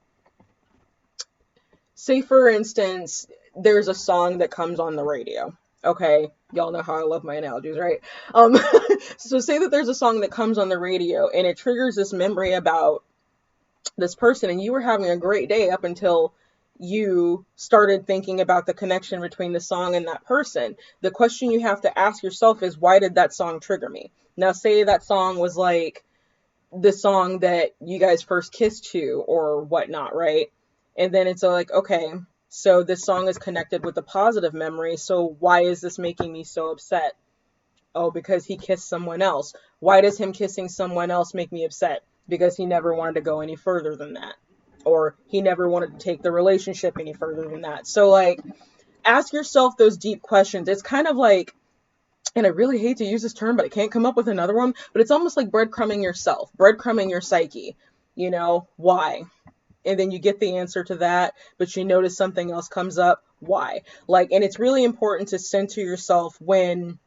S1: say for instance, there's a song that comes on the radio. Okay, y'all know how I love my analogies, right? Um, so say that there's a song that comes on the radio and it triggers this memory about this person, and you were having a great day up until you started thinking about the connection between the song and that person. The question you have to ask yourself is, why did that song trigger me? Now, say that song was like the song that you guys first kissed to or whatnot, right? And then it's like, okay, so this song is connected with a positive memory. So why is this making me so upset? Oh, because he kissed someone else. Why does him kissing someone else make me upset? Because he never wanted to go any further than that. Or he never wanted to take the relationship any further than that. So, like, ask yourself those deep questions. It's kind of like, and I really hate to use this term, but I can't come up with another one, but it's almost like breadcrumbing yourself, breadcrumbing your psyche. Why? And then you get the answer to that, but you notice something else comes up. Why? Like, and it's really important to center yourself when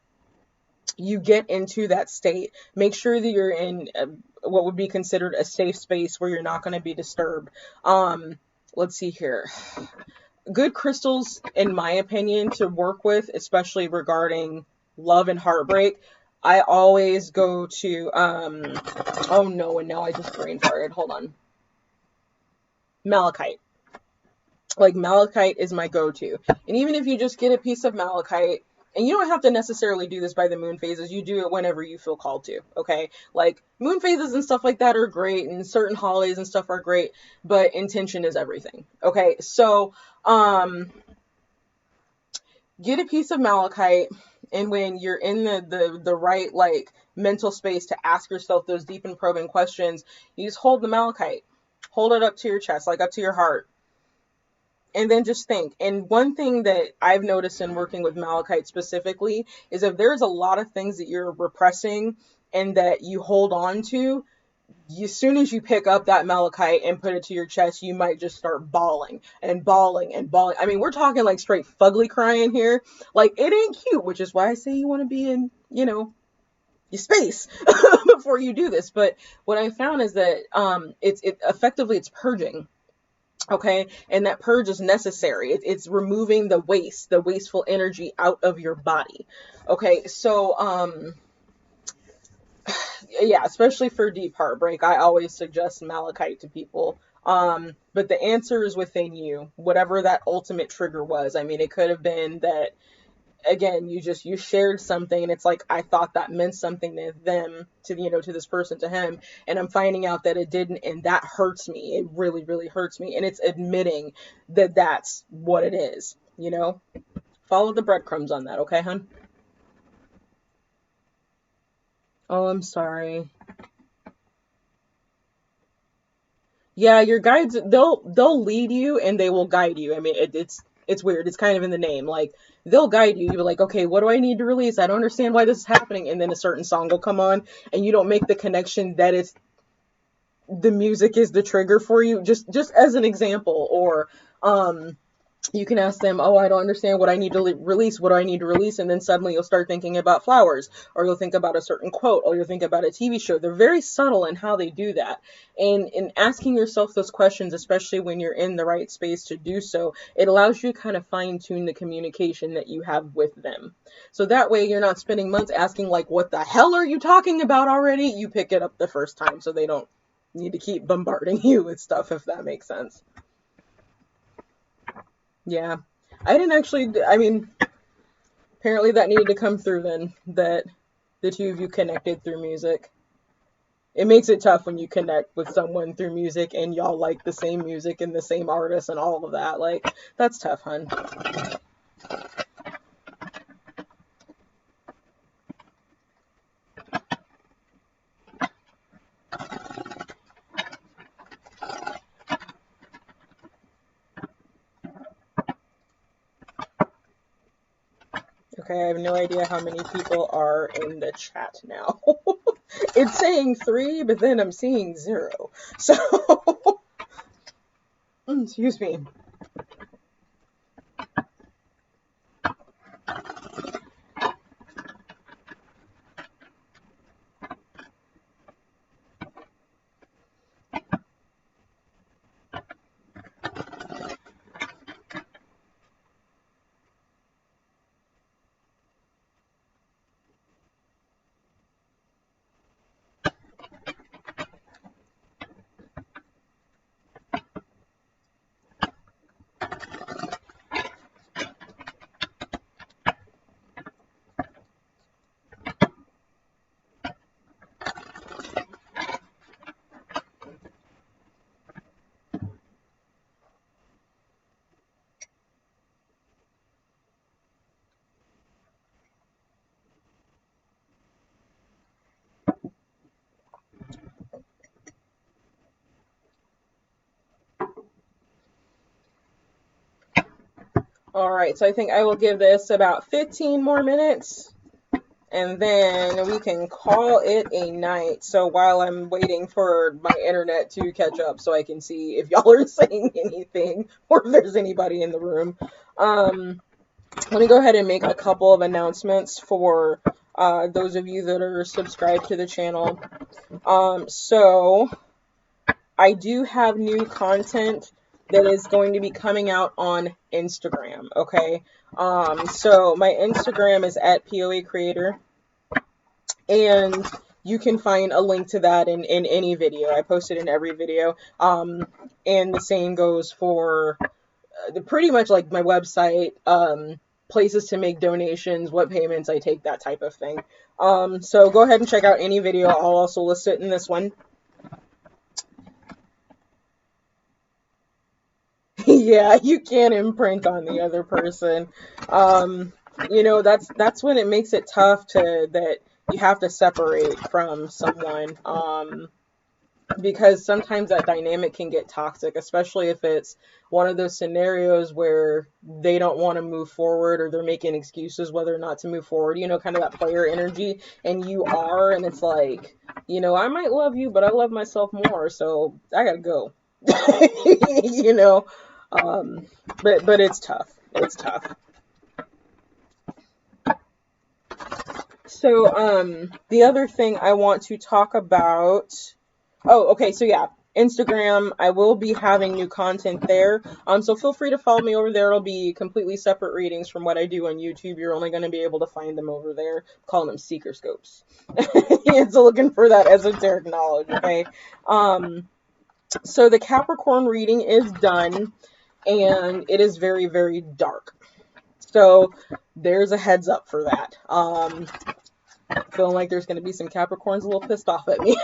S1: you get into that state. Make sure that you're in what would be considered a safe space where you're not going to be disturbed. Let's see here. Good crystals, in my opinion, to work with, especially regarding love and heartbreak. I always go to, oh no, and now I just brain farted. Hold on. Malachite. Like, malachite is my go-to. And even if you just get a piece of malachite, and you don't have to necessarily do this by the moon phases, you do it whenever you feel called to, okay? Like, moon phases and stuff like that are great, and certain holidays and stuff are great, but intention is everything, okay? So, get a piece of malachite, and when you're in the right, like, mental space to ask yourself those deep and probing questions, you just hold the malachite. Hold it up to your chest, like up to your heart. And then just think. And one thing that I've noticed in working with malachite specifically is if there's a lot of things that you're repressing and that you hold on to, as soon as you pick up that malachite and put it to your chest, you might just start bawling and bawling and bawling. I mean, we're talking like straight fugly crying here. Like, it ain't cute, which is why I say you want to be in, your space before you do this. But what I found is that it's purging. Okay, and that purge is necessary. It's removing the wasteful energy out of your body. Okay, so yeah, especially for deep heartbreak, I always suggest malachite to people. But the answer is within you, whatever that ultimate trigger was. I mean, it could have been that, again, you shared something and it's like, I thought that meant something to them, to this person, to him, and I'm finding out that it didn't, and that hurts me. It really, really hurts me. And it's admitting that that's what it is. Follow the breadcrumbs on that, okay, hun? Oh, I'm sorry. Yeah, your guides, they'll lead you and they will guide you. I mean, it's weird. It's kind of in the name. Like, they'll guide you. You're like, okay, what do I need to release? I don't understand why this is happening. And then a certain song will come on, and you don't make the connection that it's the music is the trigger for you. Just as an example, or you can ask them, oh, I don't understand what I need to release. What do I need to release? And then suddenly you'll start thinking about flowers, or you'll think about a certain quote, or you'll think about a TV show. They're very subtle in how they do that. And in asking yourself those questions, especially when you're in the right space to do so, it allows you to kind of fine tune the communication that you have with them. So that way you're not spending months asking, like, what the hell are you talking about already? You pick it up the first time, so they don't need to keep bombarding you with stuff, if that makes sense. Yeah. I didn't actually, I mean, Apparently that needed to come through then, that the two of you connected through music. It makes it tough when you connect with someone through music and y'all like the same music and the same artist and all of that. Like, that's tough, hun. Okay, I have no idea how many people are in the chat now. It's saying 3, but then I'm seeing 0. So, excuse me. Alright, so I think I will give this about 15 more minutes, and then we can call it a night. So while I'm waiting for my internet to catch up so I can see if y'all are saying anything or if there's anybody in the room, let me go ahead and make a couple of announcements for those of you that are subscribed to the channel. So I do have new content that is going to be coming out on Instagram, okay? So my Instagram is at POACreator, and you can find a link to that in any video. I post it in every video, and the same goes for pretty much like my website, places to make donations, what payments I take, that type of thing. So go ahead and check out any video. I'll also list it in this one. Yeah, you can't imprint on the other person. You know, that's when it makes it tough that you have to separate from someone. Because sometimes that dynamic can get toxic, especially if it's one of those scenarios where they don't want to move forward or they're making excuses whether or not to move forward, you know, kind of that player energy, and you are, and it's like, you know, I might love you, but I love myself more, so I gotta go. You know, but it's tough. It's tough. So, the other thing I want to talk about, oh, okay, so yeah, Instagram, I will be having new content there. So feel free to follow me over there. It'll be completely separate readings from what I do on YouTube. You're only going to be able to find them over there. I'm calling them seeker scopes. So looking for that esoteric knowledge, okay? So the Capricorn reading is done, and it is very, very dark. So there's a heads up for that. Feeling like there's going to be some Capricorns a little pissed off at me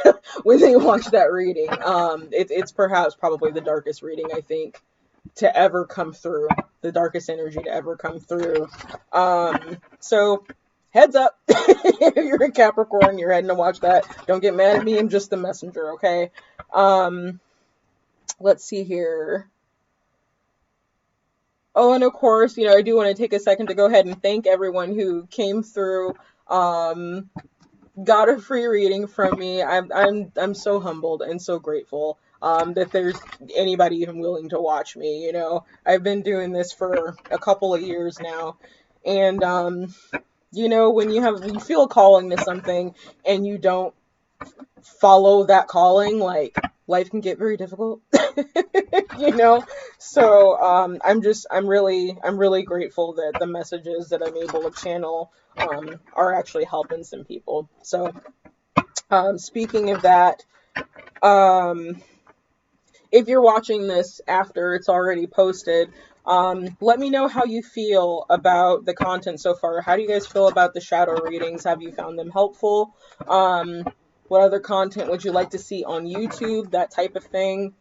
S1: when they watch that reading. It's perhaps probably the darkest reading, I think, to ever come through. The darkest energy to ever come through. So heads up. If you're a Capricorn, you're heading to watch that. Don't get mad at me. I'm just the messenger, okay? Let's see here. Oh, and of course, you know, I do want to take a second to go ahead and thank everyone who came through, got a free reading from me. I'm so humbled and so grateful that there's anybody even willing to watch me. You know, I've been doing this for a couple of years now, and you know, when you feel a calling to something and you don't follow that calling, like, life can get very difficult. You know, so I'm really grateful that the messages that I'm able to channel are actually helping some people. So speaking of that, if you're watching this after it's already posted, Let me know how you feel about the content so far. How do you guys feel about the shadow readings? Have you found them helpful? What other content would you like to see on YouTube? That type of thing.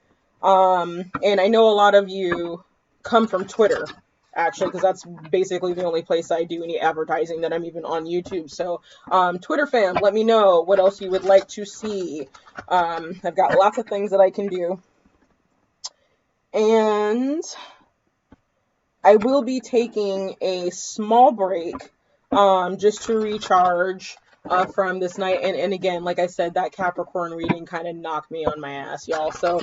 S1: And I know a lot of you come from Twitter, actually, because that's basically the only place I do any advertising that I'm even on YouTube. So, Twitter fam, let me know what else you would like to see. I've got lots of things that I can do. And I will be taking a small break, just to recharge from this night. And again, like I said, that Capricorn reading kind of knocked me on my ass, y'all. So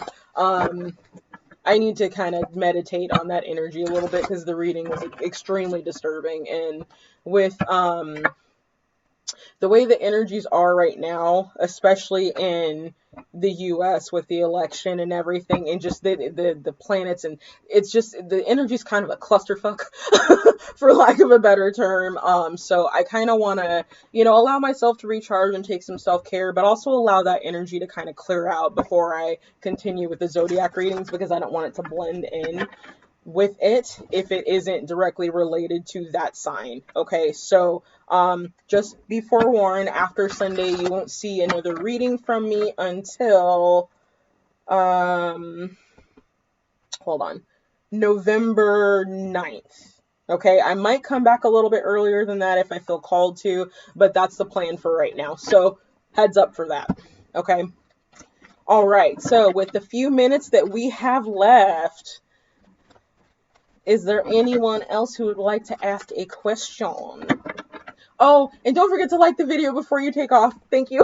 S1: I need to kind of meditate on that energy a little bit, because the reading was extremely disturbing. And with the way the energies are right now, especially in the US with the election and everything, and just the planets, and it's just, the energy's kind of a clusterfuck, for lack of a better term. So I kind of want to, allow myself to recharge and take some self-care, but also allow that energy to kind of clear out before I continue with the zodiac readings, because I don't want it to blend in with it if it isn't directly related to that sign. Okay, so just be forewarned, after Sunday you won't see another reading from me until hold on, November 9th. Okay, I might come back a little bit earlier than that if I feel called to, but that's the plan for right now, so heads up for that. Okay, all right, so with the few minutes that we have left, is there anyone else who would like to ask a question? Oh, and don't forget to like the video before you take off. Thank you.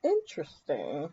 S1: Interesting.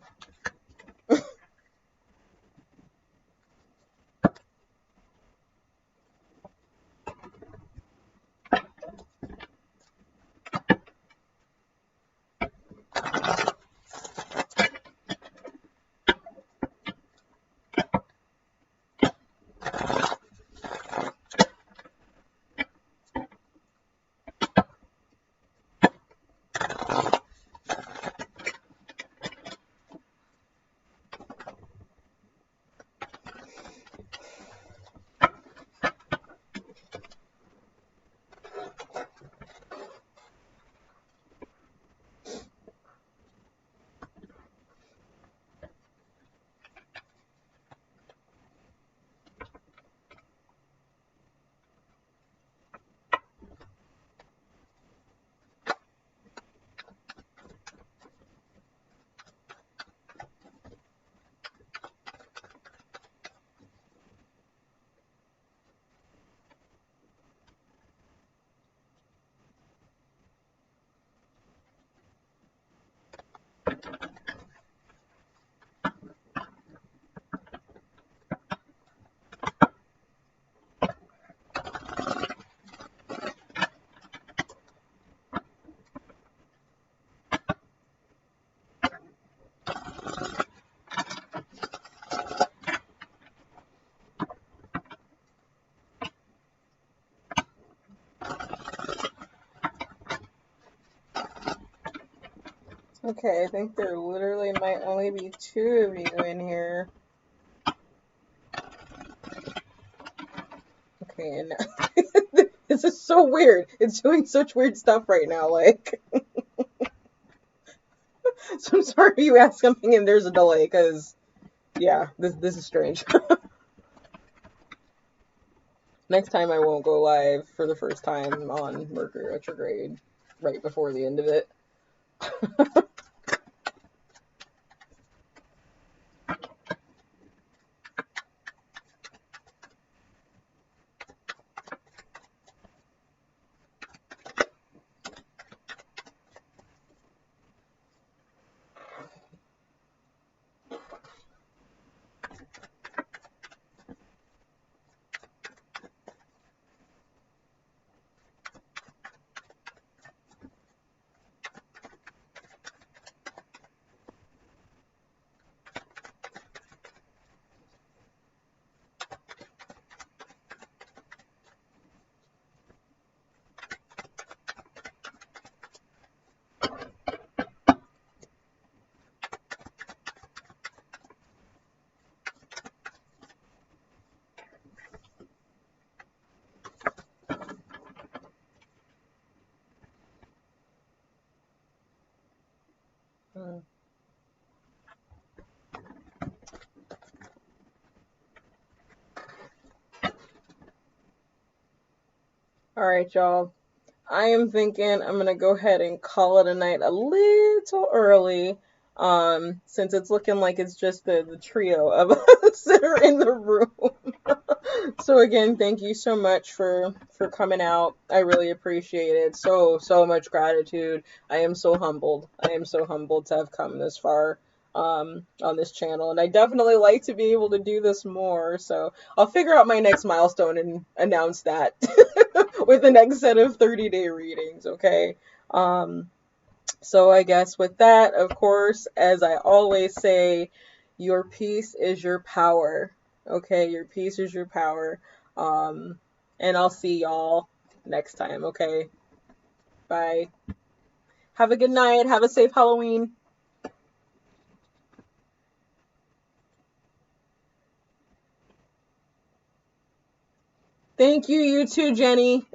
S1: Okay, I think there literally might only be 2 of you in here. Okay, and this is so weird. It's doing such weird stuff right now, like. So I'm sorry you asked something and there's a delay, because, yeah, this is strange. Next time I won't go live for the first time on Mercury retrograde right before the end of it. All right, y'all. I am thinking I'm gonna go ahead and call it a night a little early, since it's looking like it's just the trio of us that are in the room. So again, thank you so much for coming out. I really appreciate it. So much gratitude. I am so humbled. I am so humbled to have come this far on this channel, and I definitely like to be able to do this more. So I'll figure out my next milestone and announce that with the next set of 30-day readings. Okay. So I guess with that, of course, as I always say, your peace is your power. Okay, your peace is your power. Um, and I'll see y'all next time. Okay, bye. Have a good night. Have a safe Halloween. Thank you, you too, Jenny.